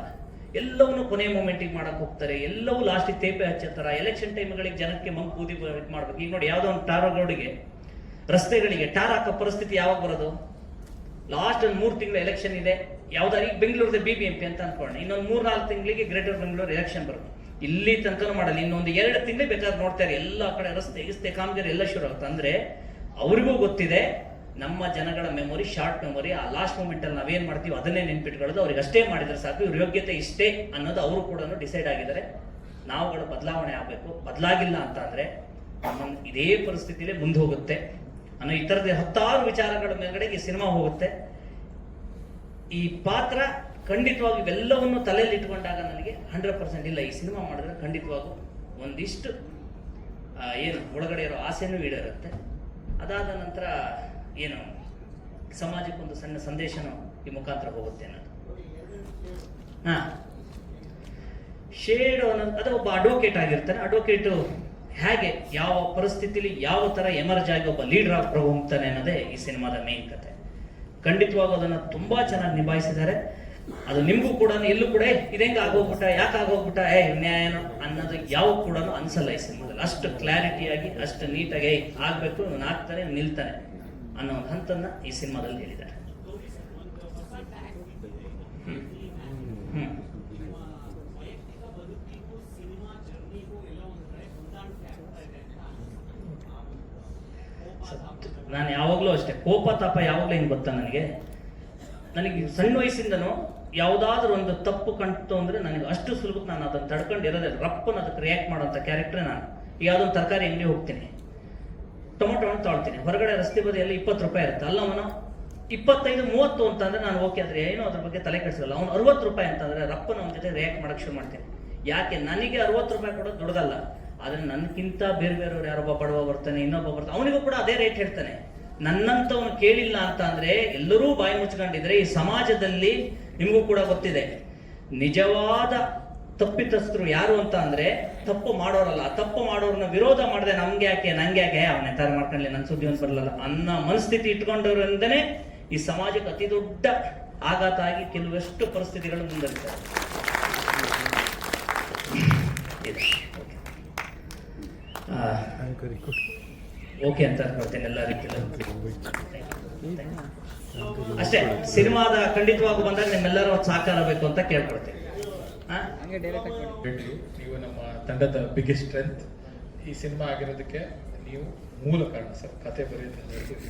ಎಲ್ಲವನ್ನೂ ಕೊನೆ ಮೂಮೆಂಟಿಗೆ ಮಾಡಕ್ಕೆ ಹೋಗ್ತಾರೆ, ಎಲ್ಲವೂ ಲಾಸ್ಟಿಗೆ ತೇಪೆ ಹಚ್ಚತ್ತಾರ. ಎಲೆಕ್ಷನ್ ಟೈಮ್ಗಳಿಗೆ ಜನಕ್ಕೆ ಮಂಕೂದಿ ಮಾಡ್ಬೇಕು. ಈಗ ನೋಡಿ, ಯಾವುದೋ ಒಂದು ಟಾರ್ ರೋಡ್ಗೆ ರಸ್ತೆಗಳಿಗೆ ಟಾರ್ ಹಾಕೋ ಪರಿಸ್ಥಿತಿ ಯಾವಾಗ ಬರೋದು? ಲಾಸ್ಟ್ ಒಂದು 3 ತಿಂಗಳು ಎಲೆಕ್ಷನ್ ಇದೆ, ಯಾವ್ದಾದ್ರು ಈಗ ಬೆಂಗಳೂರದ BBMP ಅಂತ ಅನ್ಕೊಳ್ಳೋಣ, ಇನ್ನೊಂದು 3-4 ತಿಂಗಳಿಗೆ ಗ್ರೇಟರ್ ಬೆಂಗಳೂರು ಎಲೆಕ್ಷನ್ ಬರುತ್ತೆ. ಇಲ್ಲಿ ತನಕ ಮಾಡಲ್ಲ, ಇನ್ನೊಂದು 2 ತಿಂಗಳು ಬೇಕಾದ್ರೆ ನೋಡ್ತಾರೆ ಎಲ್ಲ ಕಡೆ ರಸ್ತೆ ಕಾಮಗಾರಿ ಎಲ್ಲ ಶುರು ಆಗುತ್ತೆ. ಅಂದ್ರೆ ಅವರಿಗೂ ಗೊತ್ತಿದೆ ನಮ್ಮ ಜನಗಳ ಮೆಮೊರಿ ಶಾರ್ಟ್ ಮೆಮೊರಿ, ಆ ಲಾಸ್ಟ್ ಮೂಮೆಂಟ್ ಅಲ್ಲಿ ನಾವೇನ್ ಮಾಡ್ತೀವಿ ಅದನ್ನೇ ನೆನ್ಪಿಟ್ಕೊಳ್ಳೋದು. ಅವ್ರಿಗೆ ಅಷ್ಟೇ ಮಾಡಿದ್ರೆ ಸಾಕು, ಇವ್ರ ಯೋಗ್ಯತೆ ಇಷ್ಟೇ ಅನ್ನೋದು ಅವರು ಕೂಡ ಡಿಸೈಡ್ ಆಗಿದ್ದಾರೆ. ನಾವುಗಳು ಬದಲಾವಣೆ ಆಗಬೇಕು. ಬದಲಾಗಿಲ್ಲ ಅಂತ ಅಂದ್ರೆ ನಮ್ಮ ಇದೇ ಪರಿಸ್ಥಿತಿಲೇ ಮುಂದೆ ಹೋಗುತ್ತೆ ಅನ್ನೋ ಈ ಥರದ 10 ವಿಚಾರಗಳ ಮೇಲ್ಗಡೆ ಈ ಸಿನಿಮಾ ಹೋಗುತ್ತೆ. ಈ ಪಾತ್ರ ಖಂಡಿತವಾಗಿ ಇವೆಲ್ಲವನ್ನು ತಲೆಯಲ್ಲಿ ಇಟ್ಕೊಂಡಾಗ ನನಗೆ 100% ಇಲ್ಲ, ಈ ಸಿನಿಮಾ ಮಾಡಿದ್ರೆ ಖಂಡಿತವಾಗೂ ಒಂದಿಷ್ಟು ಏನು ಒಳಗಡೆ ಇರೋ ಆಸೆನೂ ಈಡೇರುತ್ತೆ. ಅದಾದ ನಂತರ ಏನು ಸಮಾಜಕ್ಕೊಂದು ಸಣ್ಣ ಸಂದೇಶನೂ ಈ ಮುಖಾಂತರ ಹೋಗುತ್ತೆ ಅನ್ನೋದು. ಶೇಡ್ ಅನ್ನೋದು ಅದು ಒಬ್ಬ ಅಡ್ವೊಕೇಟ್ ಆಗಿರ್ತಾನೆ. ಅಡ್ವೊಕೇಟು ಹೇಗೆ ಯಾವ ಪರಿಸ್ಥಿತಿಲಿ ಯಾವ ತರ ಎಮರ್ಜ್ ಆಗಿ ಒಬ್ಬ ಲೀಡರ್ ಆಗಿ ಹೋಗ್ತಾನೆ ಅನ್ನೋದೇ ಈ ಸಿನಿಮಾದ ಮೇನ್ ಕತೆ. ಖಂಡಿತವಾಗೂ ಅದನ್ನು ತುಂಬಾ ಚೆನ್ನಾಗಿ ನಿಭಾಯಿಸಿದ್ದಾರೆ. ಅದು ನಿಮಗೂ ಕೂಡ ಎಲ್ಲೂ ಕೂಡ ಇದೇಂಗ ಆಗೋಗ್ಬಿಟ್ಟ, ಯಾಕೆ ಆಗೋಗ್ಬಿಟ್ಟ, ನ್ಯಾಯನೋ ಅನ್ನೋದು ಯಾವ ಕೂಡ ಅನ್ಸಲ್ಲ ಈ ಸಿನಿಮಾದಲ್ಲಿ. ಅಷ್ಟು ಕ್ಲಾರಿಟಿಯಾಗಿ ಅಷ್ಟು ನೀಟಾಗಿ ಆಗ್ಬೇಕು, ಇವನು ಆಗ್ತಾನೆ ನಿಲ್ತಾನೆ ಅನ್ನೋ ಒಂದು ಹಂತನ್ನ ಈ ಸಿನಿಮಾದಲ್ಲಿ ಹೇಳಿದ್ದಾರೆ. ನಾನು ಯಾವಾಗಲೂ ಅಷ್ಟೇ, ಕೋಪ ತಾಪ ಯಾವಾಗಲೂ ಏನು ಗೊತ್ತಾ, ನನಗೆ ಸಣ್ಣ ವಯಸ್ಸಿಂದನೂ ಯಾವುದಾದ್ರೂ ಒಂದು ತಪ್ಪು ಕಂಡು ಅಂದ್ರೆ ನನಗೆ ಅಷ್ಟು ಸುಲಭಕ್ಕೆ ನಾನು ಅದನ್ನು ತಡ್ಕೊಂಡಿರೋದೇ ರಪ್ಪನ್ನು ಅದಕ್ಕೆ ರಿಯಾಕ್ಟ್ ಮಾಡೋಂಥ ಕ್ಯಾರೆಕ್ಟ್ರೇ ನಾನು. ಈಗ ಯಾವುದೊಂದು ತರಕಾರಿ ಅಂಗಡಿ ಹೋಗ್ತೀನಿ, ಟೊಮೊಟೊ ಹಣ್ಣು ತೊಗೊಳ್ತೀನಿ, ಹೊರಗಡೆ ರಸ್ತೆ ಬದಿಯಲ್ಲಿ 20 ರೂಪಾಯಿ ಇರುತ್ತೆ, ಅಲ್ಲವನು 25-30 ಅಂತಂದ್ರೆ ನಾನು ಓಕೆ, ಆದರೆ ಏನೋ ಅದ್ರ ಬಗ್ಗೆ ತಲೆ ಕೆಡಿಸಲ್ಲ. ಅವ್ನು 60 ರೂಪಾಯಿ ಅಂತಂದ್ರೆ ರಪ್ಪನ ಅವನ ಜೊತೆ ರಿಯಾಕ್ಟ್ ಮಾಡಕ್ಕೆ ಶುರು ಮಾಡ್ತೀನಿ. ಯಾಕೆ? ನನಗೆ 60 ರೂಪಾಯಿ ಕೊಡೋದು ದುಡ್ದಲ್ಲ, ಆದ್ರೆ ನನ್ಗಿಂತ ಬೇರೆಯವ್ರು ಯಾರೊಬ್ಬ ಬಡವ ಬರ್ತಾನೆ, ಇನ್ನೊಬ್ಬ ಬರ್ತಾನೆ, ಅವನಿಗೂ ಕೂಡ ಅದೇ ರೇಟ್ ಹೇಳ್ತಾನೆ. ನನ್ನಂತವನು ಕೇಳಿಲ್ಲ ಅಂತ ಅಂದ್ರೆ ಎಲ್ಲರೂ ಬಾಯಿ ಮುಚ್ಕೊಂಡಿದ್ರೆ ಈ ಸಮಾಜದಲ್ಲಿ ನಿಮಗೂ ಕೂಡ ಗೊತ್ತಿದೆ ನಿಜವಾದ ತಪ್ಪಿತಸ್ಥರು ಯಾರು ಅಂತ ಅಂದ್ರೆ ತಪ್ಪು ಮಾಡೋರಲ್ಲ. ತಪ್ಪು ಮಾಡೋರನ್ನ ವಿರೋಧ ಮಾಡದೆ ನಂಗೆ ಯಾಕೆ ಅವನ ತರ ಮಾಡ್ಕೊಳ್ಳಿ, ನನ್ ಸುದ್ದಿ ಒಂದು ಬರಲ್ಲ ಅನ್ನೋ ಮನಸ್ಥಿತಿ ಇಟ್ಕೊಂಡವರಿಂದನೇ ಈ ಸಮಾಜಕ್ಕೆ ಅತಿ ದೊಡ್ಡ ಆಘಾತ ಆಗಿ ಕೆಲವಷ್ಟು ಪರಿಸ್ಥಿತಿಗಳು ಮುಂದುವರಿತಾರೆ. ಓಕೆ ಅಂತ ಅನ್ಕೊಳ್ತೇನೆ ಎಲ್ಲ ರೀತಿಯಲ್ಲಿ. ಅಷ್ಟೇ, ಸಿನಿಮಾದ ಖಂಡಿತವಾಗೂ ಬಂದಾಗ ನಿಮ್ಮೆಲ್ಲರೂ ಸಹಕಾರ ಬೇಕು ಅಂತ ಕೇಳ್ಕೊಳ್ತೇನೆ. ನೀವು ನಮ್ಮ ತಂಡದ ಬಿಗ್ಗೆಸ್ಟ್ ಸ್ಟ್ರೆಂತ್. ಈ ಸಿನಿಮಾ ಆಗಿರೋದಕ್ಕೆ ನೀವು ಮೂಲ ಕಾರಣ ಸರ್, ಕತೆ ಬರೆಯೋದಕ್ಕೆ.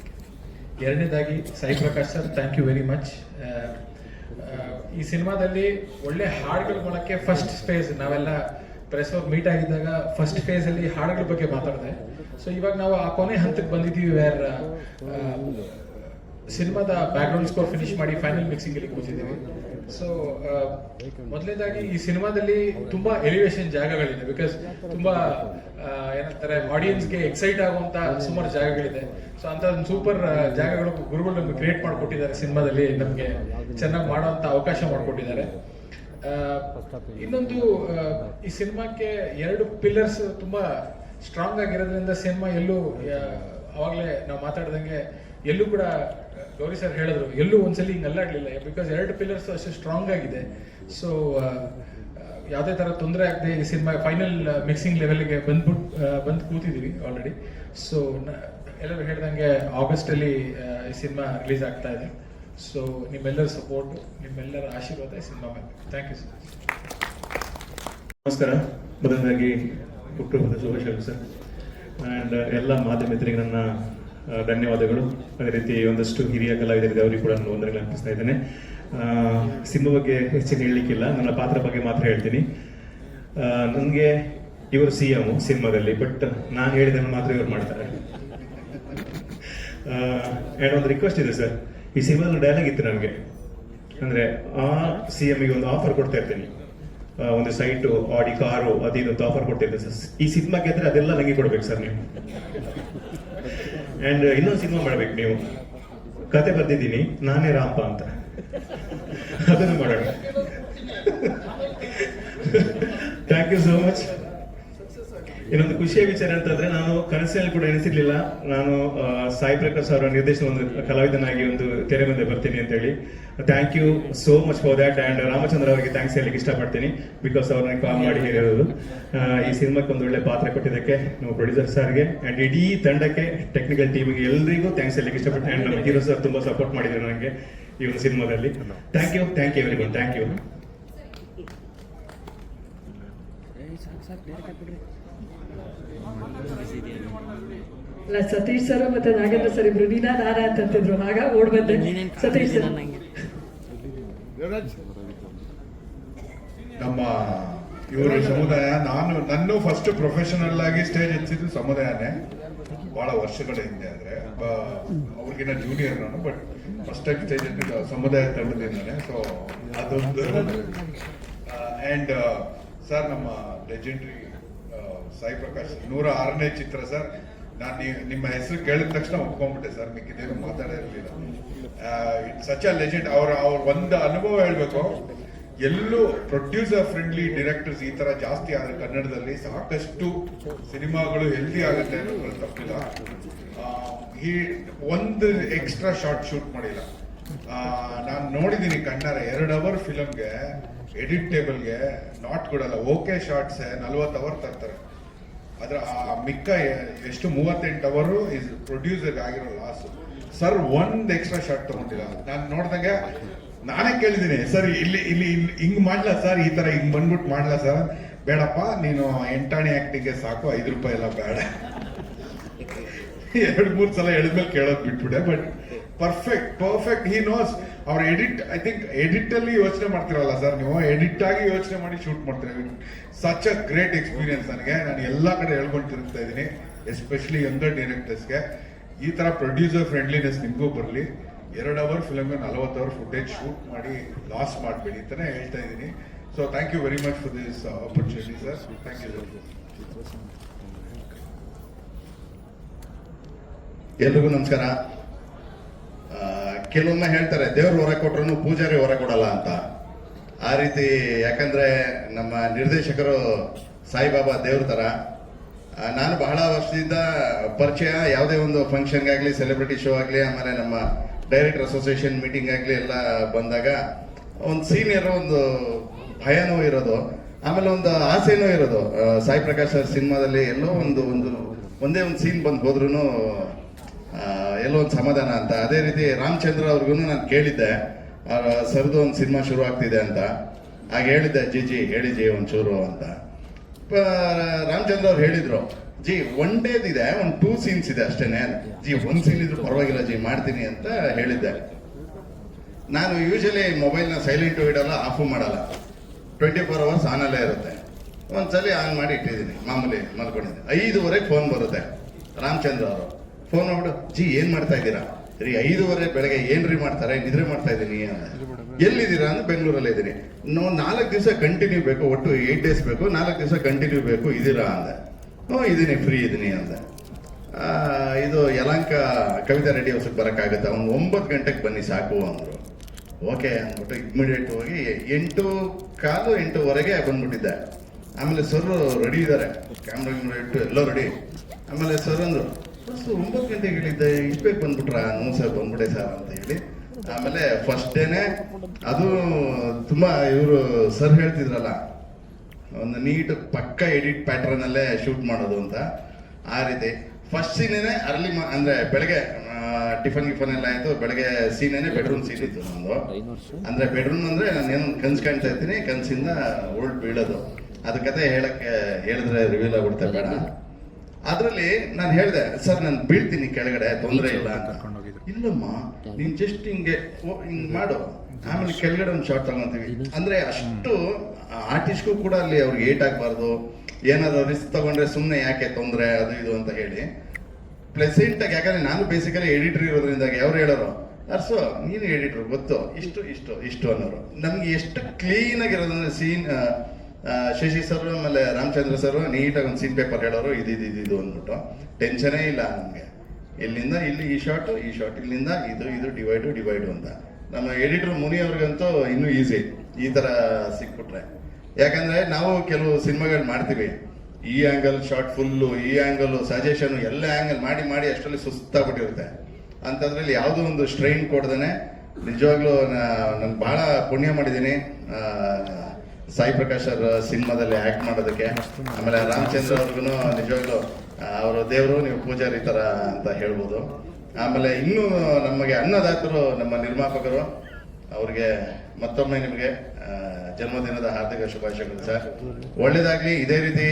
ಎರಡನೇದಾಗಿ Sai Prakash sir, thank you very much. ಈ ಸಿನಿಮಾದಲ್ಲಿ ಒಳ್ಳೆ ಹಾಡುಗಳ ಮೂಲಕ ಫಸ್ಟ್ ಫೇಸ್ ನಾವೆಲ್ಲ ಪ್ರೆಸ್ ಅವ್ರು ಮೀಟ್ ಆಗಿದ್ದಾಗ ಫಸ್ಟ್ ಫೇಸ್ ಅಲ್ಲಿ ಹಾಡುಗಳ ಬಗ್ಗೆ ಮಾತಾಡಿದೆ. ಸೊ ಇವಾಗ ನಾವು ಆ ಕೊನೆ ಹಂತಕ್ಕೆ ಬಂದಿದ್ದೀವಿ, ವೇರ್ ಸಿನಿಮಾದ ಬ್ಯಾಕ್ಗ್ರೌಂಡ್ ಸ್ಕೋರ್ ಫಿನಿಶ್ ಮಾಡಿ ಫೈನಲ್ ಮಿಕ್ಸಿಂಗ್ ಅಲ್ಲಿ ಕೂತಿದ್ದೀವಿ. ಸೊ ಮೊದಲನೇದಾಗಿ ಈ ಸಿನಿಮಾದಲ್ಲಿ ತುಂಬಾ ಎಲಿವೇಶನ್ ಜಾಗಗಳಿದೆ, ಬಿಕಾಸ್ ತುಂಬಾ ಏನಂತಾರೆ ಆಡಿಯನ್ಸ್ಗೆ ಎಕ್ಸೈಟ್ ಆಗುವಂತ ಸುಮಾರು ಜಾಗಗಳಿದೆ. ಸೊ ಅಂತ ಒಂದು ಸೂಪರ್ ಜಾಗಗಳು ಗುರುಗಳು ನಮ್ಗೆ ಕ್ರಿಯೇಟ್ ಮಾಡಿಕೊಟ್ಟಿದ್ದಾರೆ, ಸಿನಿಮಾದಲ್ಲಿ ನಮ್ಗೆ ಚೆನ್ನಾಗಿ ಮಾಡುವಂತ ಅವಕಾಶ ಮಾಡಿಕೊಟ್ಟಿದ್ದಾರೆ. ಇನ್ನೊಂದು ಈ ಸಿನಿಮಾಕ್ಕೆ 2 ಪಿಲ್ಲರ್ಸ್ ತುಂಬಾ ಸ್ಟ್ರಾಂಗ್ ಆಗಿರೋದ್ರಿಂದ ಸಿನಿಮಾ ಎಲ್ಲೂ ಅವಾಗಲೇ ನಾವು ಮಾತಾಡ್ದಂಗೆ ಎಲ್ಲೂ ಕೂಡ ಗೌರಿ ಸರ್ ಹೇಳಿದ್ರು ಎಲ್ಲೂ ಒಂದ್ಸಲಿ ಹಿಂಗೆ ಅಲ್ಲಾಡ್ಲಿಲ್ಲ, ಬಿಕಾಸ್ 2 ಪಿಲ್ಲರ್ಸ್ ಅಷ್ಟು ಸ್ಟ್ರಾಂಗ್ ಆಗಿದೆ. ಸೊ ಯಾವುದೇ ತರ ತೊಂದರೆ ಆಗದೆ ಈ ಸಿನಿಮಾ ಫೈನಲ್ ಮಿಕ್ಸಿಂಗ್ ಲೆವೆಲ್ಗೆ ಬಂದು ಕೂತಿದ್ದೀವಿ ಆಲ್ರೆಡಿ. ಸೊ ಎಲ್ಲರೂ ಹೇಳ್ದಂಗೆ ಆಗಸ್ಟ್ ಅಲ್ಲಿ ಈ ಸಿನಿಮಾ ರಿಲೀಸ್ ಆಗ್ತಾ ಇದೆ. ಸೊ ನಿಮ್ಮೆಲ್ಲರ ಸಪೋರ್ಟ್, ನಿಮ್ಮೆಲ್ಲರ ಆಶೀರ್ವಾದ ಈ ಸಿನಿಮಾ ಮೇಲೆ. Thank you sir. ನಮಸ್ಕಾರ. ಮೊದಲನೇದಾಗಿ ಹುಟ್ಟುಹಬ್ಬದ ಶುಭಾಶಯಗಳು ಸರ್. ಆ್ಯಂಡ್ ಎಲ್ಲ ಮಾಧ್ಯಮಿತರಿಗೆ ನನ್ನ ಧನ್ಯವಾದಗಳು. ಅದೇ ರೀತಿ ಒಂದಷ್ಟು ಹಿರಿಯ ಕಲಾವಿದರಿದೆ, ಅವರಿಗೆ ಕೂಡ ನಾನು ವಂದನೆಗಳು ಅರ್ಪಿಸ್ತಾ ಇದ್ದೇನೆ. ಸಿನಿಮಾ ಬಗ್ಗೆ ಹೆಚ್ಚಿನ ಹೇಳಲಿಕ್ಕಿಲ್ಲ, ನನ್ನ ಪಾತ್ರ ಬಗ್ಗೆ ಮಾತ್ರ ಹೇಳ್ತೀನಿ. ನನಗೆ ಇವರು CM ಸಿನಿಮಾದಲ್ಲಿ, ಬಟ್ ನಾನು ಹೇಳಿದ್ದನ್ನು ಮಾತ್ರ ಇವ್ರು ಮಾಡ್ತಾರೆ. ಆ್ಯಂಡ್ ಒಂದು ರಿಕ್ವೆಸ್ಟ್ ಇದೆ ಸರ್, ಈ ಸಿನಿಮಾದಲ್ಲಿ ಡೈಲಾಗ್ ಇತ್ತು ನನಗೆ, ಅಂದರೆ ಆ CM ಗೆ ಒಂದು ಆಫರ್ ಕೊಡ್ತಾ ಇರ್ತೀನಿ, ಒಂದು ಸೈಟು, ಆಡಿ ಕಾರು, ಅದು ಇದು ಅಂತ ಆಫರ್ ಕೊಡ್ತಿದ್ದೆ ಸರ್. ಈ ಸಿನಿಮಾ ಗೆದ್ರೆ ಅದೆಲ್ಲ ನಂಗೆ ಕೊಡ್ಬೇಕು ಸರ್ ನೀವು. ಅಂಡ್ ಇನ್ನೊಂದು ಸಿನಿಮಾ ಮಾಡ್ಬೇಕು ನೀವು. ಕತೆ ಬರ್ದಿದ್ದೀನಿ, ನಾನೇ ರಾಂಪ ಅಂತ, ಅದನ್ನು ಮಾಡೋಣ. Thank you so much. ಇನ್ನೊಂದು ಖುಷಿಯ ವಿಚಾರ ಅಂತಂದ್ರೆ, ನಾನು ಕನಸಿನಲ್ಲಿ ಕೂಡ ಎನಿಸಿರ್ಲಿಲ್ಲ ನಾನು ಸಾಯಿ ಪ್ರಕಾಶ್ ಅವರ ನಿರ್ದೇಶನ ಒಂದು ಕಲಾವಿದನಾಗಿ ಒಂದು ತೆರೆ ಮುಂದೆ ಬರ್ತೀನಿ ಅಂತ ಹೇಳಿ. Thank you so much for that. And Ramachandra ಅವರಿಗೆ ಥ್ಯಾಂಕ್ಸ್ ಹೇಳಲಿಕ್ಕೆ ಇಷ್ಟಪಡ್ತೀನಿ, ಬಿಕಾಸ್ ಅವ್ರನ್ನ ಕಾಲ್ ಮಾಡಿ ಹೇಳಿರೋದು. ಈ ಸಿನಿಮಾಕ್ಕೆ ಒಂದು ಒಳ್ಳೆ ಪಾತ್ರ ಕೊಟ್ಟಿದ್ದಕ್ಕೆ ನಮ್ಮ ಪ್ರೊಡ್ಯೂಸರ್ ಸರ್ಗೆ ಅಂಡ್ ಇಡೀ ತಂಡಕ್ಕೆ, ಟೆಕ್ನಿಕಲ್ ಟೀಮಿಗೆ ಎಲ್ಲರಿಗೂ ಥ್ಯಾಂಕ್ಸ್ ಹೇಳಲಿಕ್ಕೆ ಇಷ್ಟಪಡ್ತೀನಿ. ಅಂಡ್ ನಮ್ಮ ಹೀರೋ ಸರ್ ತುಂಬಾ ಸಪೋರ್ಟ್ ಮಾಡಿದ್ರು ನನಗೆ ಈ ಒಂದು ಸಿನಿಮಾದಲ್ಲಿ. Thank you everyone, thank you. ಅಲ್ಲ, ಸತೀಶ್ ಸರ್ ಮತ್ತೆ ನಾಗೇಂದ್ರ ಸರ್ ಇಬ್ರು ನೀನಾ ನಾನಾ ಅಂತಿದ್ರು, ಆಗ ಓಡ್ ಬಂದೆ. ಸತೀಶ್ ಸರ್, ನಮ್ಮ ಇವರು ಸಮುದಾಯ, ನನ್ನ ಫಸ್ಟ್ ಪ್ರೊಫೆಷನಲ್ ಆಗಿ ಸ್ಟೇಜ್ ಎತ್ತಿದ್ದು ಸಮುದಾಯನೇ, ಬಹಳ ವರ್ಷಗಳ ಹಿಂದೆ. ಆದ್ರೆ ಅವ್ರಿಗಿನ್ನ ಜೂನಿಯರ್ ನಾನು, ಬಟ್ ಫಸ್ಟ್ ಆಗಿ ಸ್ಟೇಜ್ ಎತ್ತಿದ್ದು ಸಮುದಾಯ ತಂಡದಿಂದಾನೆ. ಸೊ ಅದೊಂದು. ಅಂಡ್ ಸರ್, ನಮ್ಮ ಲೆಜೆಂಡ್ರಿ ಸಾಯಿ ಪ್ರಕಾಶ್ 106ನೇ ಚಿತ್ರ ಸರ್. ನಾನು ನಿಮ್ಮ ಹೆಸರು ಕೇಳಿದ ತಕ್ಷಣ ಒಪ್ಕೊಂಡ್ಬಿಟ್ಟೆ ಸರ್, ಮಿಕ್ಕಿದೇನು ಮಾತಾಡಿರಲಿಲ್ಲ. It's such a legend. ಅವ್ರ ಒಂದು ಅನುಭವ ಹೇಳ್ಬೇಕು, ಎಲ್ಲೂ ಪ್ರೊಡ್ಯೂಸರ್ ಫ್ರೆಂಡ್ಲಿ ಡೈರೆಕ್ಟರ್ಸ್ ಈ ತರ ಜಾಸ್ತಿ ಆದ್ರೆ ಕನ್ನಡದಲ್ಲಿ ಸಾಕಷ್ಟು ಸಿನಿಮಾಗಳು ಹೆಲ್ದಿ ಆಗುತ್ತೆ ಅನ್ನೋದ್ರಲ್ಲಿ ತಪ್ಪಿಲ್ಲ. ಒಂದು ಎಕ್ಸ್ಟ್ರಾ ಶಾರ್ಟ್ ಶೂಟ್ ಮಾಡಿಲ್ಲ. ನಾನು ನೋಡಿದ್ದೀನಿ ಕಣ್ಣಾರೆ, 2 ಅವರ್ ಫಿಲಮ್ಗೆ ಎಡಿಟ್ ಟೇಬಲ್ಗೆ ನಾಟ್ ಕೊಡಲ್ಲ. ಓಕೆ ಶಾರ್ಟ್ಸ್ 40 ಅವರ್ ತರ್ತಾರೆ. ಅದ್ರ ಮಿಕ್ಕ ಎಷ್ಟು 38 ಅವರು ಇಸ್ ಪ್ರೊಡ್ಯೂಸರ್ ಆಗಿರೋ ಲಾಸ್. ಸರ್ ಒಂದ್ ಎಕ್ಸ್ಟ್ರಾ ಶಾರ್ಟ್ ತಗೊಂಡಿಲ್ಲ. ನಾನು ನೋಡ್ದಂಗೆ ನಾನೇ ಕೇಳಿದ್ದೀನಿ, ಸರ್ ಇಲ್ಲಿ ಇಲ್ಲಿ ಹಿಂಗ್ ಮಾಡ್ಲಾ ಸರ್, ಈ ತರ ಹಿಂಗ್ ಬಂದ್ಬಿಟ್ಟು ಮಾಡ್ಲಾ ಸರ್? ಬೇಡಪ್ಪ, ನೀನು ಎಂಟಾಣಿ ಆಕ್ಟಿಂಗ್ಗೆ ಸಾಕು, 5 ರೂಪಾಯಿ ಎಲ್ಲ ಬೇಡ. 2-3 ಸಲ ಹೇಳಿದ್ಮೇಲೆ ಕೇಳೋದು ಬಿಟ್ಬಿಟ್ಟೆ. But perfect he knows. ಅವ್ರ ಎಡಿಟ್, ಐ ಥಿಂಕ್ ಎಡಿಟ್ ಅಲ್ಲಿ ಯೋಚನೆ ಮಾಡ್ತಿರಲ್ಲ ಸರ್ ನೀವು, ಎಡಿಟ್ ಆಗಿ ಯೋಚನೆ ಮಾಡಿ ಶೂಟ್ ಮಾಡ್ತೀರ. ಸಚ್ ಅ ಗ್ರೇಟ್ ಎಕ್ಸ್ಪೀರಿಯನ್ಸ್ ನನಗೆ. ನಾನು ಎಲ್ಲಾ ಕಡೆ ಹೇಳ್ಕೊಂಡು ತಿರುಗ್ತಾ ಇದ್ದೀನಿ, ಎಸ್ಪೆಷಲಿ ಯಂಗರ್ ಡೈರೆಕ್ಟರ್ಸ್ಗೆ, ಈ ತರ ಪ್ರೊಡ್ಯೂಸರ್ ಫ್ರೆಂಡ್ಲಿನೆಸ್ ನಿಮಗೂ ಬರಲಿ. 2 ಅವರ್ ಫಿಲಮ್ಗೆ 40 ಅವರ್ ಫುಟೇಜ್ ಶೂಟ್ ಮಾಡಿ ಲಾಸ್ ಮಾಡಬೇಡಿ ಅಂತಾನೆ ಹೇಳ್ತಾ ಇದ್ದೀನಿ. So thank you very much for this opportunity sir. Thank you. ಎಲ್ರಿಗೂ ನಮಸ್ಕಾರ. ಕೆಲವೊಮ್ಮೆ ಹೇಳ್ತಾರೆ ದೇವ್ರು ಹೊರ ಕೊಟ್ರು ಪೂಜಾರಿ ಹೊರ ಕೊಡಲ್ಲ ಅಂತ. ಆ ರೀತಿ, ಯಾಕಂದ್ರೆ ನಮ್ಮ ನಿರ್ದೇಶಕರು ಸಾಯಿಬಾಬಾ ದೇವ್ರ ತರ. ನಾನು ಬಹಳ ವರ್ಷದಿಂದ ಪರಿಚಯ, ಯಾವುದೇ ಒಂದು ಫಂಕ್ಷನ್ಗಾಗ್ಲಿ, ಸೆಲೆಬ್ರಿಟಿ ಶೋ ಆಗಲಿ, ಆಮೇಲೆ ನಮ್ಮ ಡೈರೆಕ್ಟರ್ ಅಸೋಸಿಯೇಷನ್ ಮೀಟಿಂಗ್ ಆಗಲಿ ಎಲ್ಲ ಬಂದಾಗ ಒಂದು ಸೀನಿಯರ್ ಒಂದು ಭಯನೂ ಇರೋದು, ಆಮೇಲೆ ಒಂದು ಆಸೆನೂ ಇರೋದು. ಸಾಯಿ ಪ್ರಕಾಶ್ ಸರ್ ಸಿನಿಮಾದಲ್ಲಿ ಎಲ್ಲೋ ಒಂದೇ ಒಂದು ಸೀನ್ ಬಂದು ಹೋದ್ರೂ ಎಲ್ಲೋ ಒಂದು ಸಮಾಧಾನ ಅಂತ. ಅದೇ ರೀತಿ ರಾಮಚಂದ್ರ ಅವ್ರಿಗೂ ನಾನು ಕೇಳಿದ್ದೆ, ಸರ್ದು ಒಂದು ಸಿನಿಮಾ ಶುರು ಆಗ್ತಿದೆ ಅಂತ. ಆಗ ಹೇಳಿದ್ದೆ, ಜಿ ಹೇಳಿ ಒಂಚೂರು ಅಂತ. ರಾಮಚಂದ್ರ ಅವ್ರು ಹೇಳಿದ್ರು, ಜಿ ಒನ್ ಡೇದಿದೆ, ಒಂದು 2 ಸೀನ್ಸ್ ಇದೆ ಅಷ್ಟೇನೆ, ಜಿ 1 ಸೀನ್ ಇದ್ರು ಪರವಾಗಿಲ್ಲ ಜಿ ಮಾಡ್ತೀನಿ ಅಂತ ಹೇಳಿದ್ದೆ. ನಾನು ಯೂಶಲಿ ಮೊಬೈಲ್ನ ಸೈಲೆಂಟು ಇಡಲ್ಲ, ಆಫು ಮಾಡಲ್ಲ, 24 ಅವರ್ಸ್ ಆನಲ್ಲೇ ಇರುತ್ತೆ. ಒಂದ್ಸಲಿ ಆನ್ ಮಾಡಿ ಇಟ್ಟಿದ್ದೀನಿ, ಮಾಮೂಲಿ ಮಲ್ಕೊಂಡಿದ್ದೆ. 5:30 ಫೋನ್ ಬರುತ್ತೆ. ರಾಮಚಂದ್ರ ಅವರು ಫೋನ್ ಮಾಡ್ಬಿಟ್ಟು, ಜಿ ಏನ್ ಮಾಡ್ತಾ ಇದ್ದೀರಾ? ರೀ 5:30 ಬೆಳಗ್ಗೆ ಏನ್ರಿ ಮಾಡ್ತಾರೆ, ನಿದ್ರೆ ಮಾಡ್ತಾ ಇದ್ದೀನಿ ಅಂತ. ಎಲ್ಲಿದ್ದೀರಾ ಅಂದ್ರೆ ಬೆಂಗಳೂರಲ್ಲೇ ಇದ್ದೀನಿ. 4 ದಿವಸ ಕಂಟಿನ್ಯೂ ಬೇಕು, ಒಟ್ಟು 8 ಡೇಸ್ ಬೇಕು, 4 ದಿವಸ ಕಂಟಿನ್ಯೂ ಬೇಕು, ಇದೀರಾ ಅಂದೆ. ಇದೀನಿ, ಫ್ರೀ ಇದೀನಿ ಅಂದೆ. ಇದು ಯಲಂಕ ಕವಿತಾ ರೆಡ್ಡಿ ಹೌಸ್ಗೆ ಬರೋಕ್ಕಾಗುತ್ತೆ, ಅವ್ನು 9 ಗಂಟೆಗೆ ಬನ್ನಿ ಸಾಕು ಅಂದರು. ಓಕೆ ಅಂದ್ಬಿಟ್ಟು ಇಮಿಡಿಯೇಟ್ ಹೋಗಿ 8:15, 8:00 ಬಂದ್ಬಿಟ್ಟಿದ್ದೆ. ಆಮೇಲೆ ಸರ್ ರೆಡಿ ಇದ್ದಾರೆ, ಕ್ಯಾಮ್ರಾ ಇಟ್ಟು ಎಲ್ಲೋ ರೆಡಿ. ಆಮೇಲೆ ಸರ್ ಅಂದ್ರು, 9 ಗಂಟೆಗೆ ಹೇಳಿದ್ದೆ, ಇಷ್ಟು ಬೇಗ ಬಂದ್ಬಿಟ್ರಾ? ನೋ ಸರ್ ಬಂದ್ಬಿಟ್ಟೆ ಸರ್ ಅಂತ ಹೇಳಿ. ಆಮೇಲೆ ಫಸ್ಟ್ ಡೇನೆ ಅದು ತುಂಬಾ ಇವರು ಸರ್ ಹೇಳ್ತಿದ್ರಲ್ಲ, ಒಂದು ನೀಟ್ ಪಕ್ಕ ಎಡಿಟ್ ಪ್ಯಾಟರ್ನ್ ಅಲ್ಲೇ ಶೂಟ್ ಮಾಡೋದು ಅಂತ. ಆ ರೀತಿ ಫಸ್ಟ್ ಸೀನೇನೆ ಅರ್ಲಿ ಅಂದ್ರೆ ಬೆಳಗ್ಗೆ ಟಿಫನ್ ಎಲ್ಲ ಆಯ್ತು. ಬೆಳಗ್ಗೆ ಸೀನೇನೆ ಬೆಡ್ರೂಮ್ ಸೀನ್ ಇತ್ತು ನಮ್ದು. ಅಂದ್ರೆ ಬೆಡ್ರೂಮ್ ಅಂದ್ರೆ ನಾನು ಏನೋ ಕನ್ಸು ಕಾಣ್ತಾ ಇರ್ತೀನಿ, ಕನ್ಸಿಂದ ಉರುಳು ಬೀಳೋದು. ಅದ ಕತೆ ಹೇಳಿದ್ರೆ ರಿವೀಲ್ ಆಗ್ಬಿಡ್ತಾ ಬೇಡ. ಅದ್ರಲ್ಲಿ ನಾನು ಹೇಳಿದೆ, ಸರ್ ನಾನು ಬೀಳ್ತೀನಿ ಕೆಳಗಡೆ, ತೊಂದರೆ ಇಲ್ಲ ಅಂತ. ಇಲ್ಲಮ್ಮ, ನೀನ್ ಜಸ್ಟ್ ಹಿಂಗ್ ಮಾಡು, ಆಮೇಲೆ ಕೆಳಗಡೆ ಒಂದು ಶಾರ್ಟ್ ತಗೊಂತೀವಿ ಅಂದ್ರೆ ಅಷ್ಟು ಆರ್ಟಿಸ್ಟ್ಗೂ ಕೂಡ ಅಲ್ಲಿ ಅವ್ರಿಗೆ ಏಟ್ ಆಗ್ಬಾರ್ದು. ಏನಾದ್ರು ರಿಸ್ಕ್ ತಗೊಂಡ್ರೆ ಸುಮ್ಮನೆ ಯಾಕೆ ತೊಂದರೆ, ಅದು ಇದು ಅಂತ ಹೇಳಿ ಪ್ಲೆಸೆಂಟ್ ಆಗಿ. ಯಾಕಂದ್ರೆ ನಾನು ಬೇಸಿಕಲಿ ಎಡಿಟರ್ ಇರೋದ್ರಿಂದ ಅವ್ರು ಹೇಳೋರು, ಅರ್ಸು ನೀನು ಎಡಿಟರ್ ಗೊತ್ತು, ಇಷ್ಟು ಅನ್ನೋರು. ನಮ್ಗೆ ಎಷ್ಟು ಕ್ಲೀನ್ ಆಗಿರೋದಂದ್ರೆ ಸೀನ್ ಶಶಿ ಸರ್ ಆಮೇಲೆ ರಾಮಚಂದ್ರ ಸರ್ ನೀಟಾಗಿ ಒಂದು ಸೀನ್ ಪೇಪರ್ ಹೇಳೋರು ಇದು ಅಂದ್ಬಿಟ್ಟು ಟೆನ್ಷನೇ ಇಲ್ಲ ನಮಗೆ. ಇಲ್ಲಿಂದ ಇಲ್ಲಿ ಈ ಶಾಟ್ ಇಲ್ಲಿಂದ ಇದು ಡಿವೈಡು ಅಂತ. ನಮ್ಮ ಎಡಿಟರ್ ಮುನಿ ಅವ್ರಿಗಂತೂ ಇನ್ನೂ ಈಸಿ ಈ ತರ ಸಿಕ್ಬಿಟ್ರೆ. ಯಾಕಂದ್ರೆ ನಾವು ಕೆಲವು ಸಿನಿಮಾಗಳು ಮಾಡ್ತೀವಿ, ಈ ಆಂಗಲ್ ಶಾರ್ಟ್ ಫುಲ್ಲು, ಈ ಆಂಗಲ್ ಸಜೆಷನ್, ಎಲ್ಲ ಆಂಗಲ್ ಮಾಡಿ ಅಷ್ಟರಲ್ಲಿ ಸುಸ್ತಾಗ್ಬಿಟ್ಟಿರುತ್ತೆ. ಅಂಥದ್ರಲ್ಲಿ ಯಾವುದೋ ಒಂದು ಸ್ಟ್ರೈನ್ ಕೊಡ್ದೇನೆ ನಿಜವಾಗ್ಲೂ ನಾನು ಬಹಳ ಪುಣ್ಯ ಮಾಡಿದ್ದೀನಿ ಸಾಯಿ ಪ್ರಕಾಶ್ ಅವ್ರ ಸಿನಿಮಾದಲ್ಲಿ ಆಕ್ಟ್ ಮಾಡೋದಕ್ಕೆ. ಆಮೇಲೆ ರಾಮಚಂದ್ರ ಅವ್ರಿಗೂ ನಿಜವಾಗ್ಲೂ ಅವರು ದೇವರು, ನೀವು ಪೂಜಾರಿ ತರ ಅಂತ ಹೇಳ್ಬೋದು. ಆಮೇಲೆ ಇನ್ನೂ ನಮಗೆ ಅನ್ನದಾತರು ನಮ್ಮ ನಿರ್ಮಾಪಕರು, ಅವ್ರಿಗೆ ಮತ್ತೊಮ್ಮೆ ನಿಮಗೆ ಜನ್ಮದಿನದ ಹಾರ್ದಿಕ ಶುಭಾಶಯಗಳು ಸರ್. ಒಳ್ಳೇದಾಗ್ಲಿ. ಇದೇ ರೀತಿ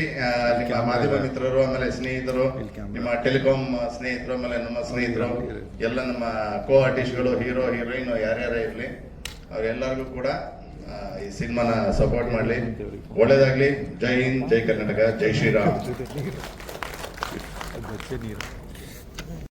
ನಿಮ್ಮ ಮಾಧ್ಯಮ ಮಿತ್ರರು, ಆಮೇಲೆ ಸ್ನೇಹಿತರು, ನಿಮ್ಮ ಟೆಲಿಕಾಂ ಸ್ನೇಹಿತರು, ಆಮೇಲೆ ನಮ್ಮ ಸ್ನೇಹಿತರು ಎಲ್ಲ, ನಮ್ಮ ಕೋ ಆರ್ಟಿಸ್ಟ್ಗಳು, ಹೀರೋ ಹೀರೋಯಿನ್ ಯಾರ್ಯಾರೇ ಇರಲಿ, ಅವರೆಲ್ಲರಿಗೂ ಕೂಡ ಈ ಸಿನಿಮಾನ ಸಪೋರ್ಟ್ ಮಾಡಲಿ. ಒಳ್ಳೇದಾಗ್ಲಿ. ಜೈ ಹಿಂದ್, ಜೈ ಕರ್ನಾಟಕ, ಜೈ ಶ್ರೀರಾಮ್.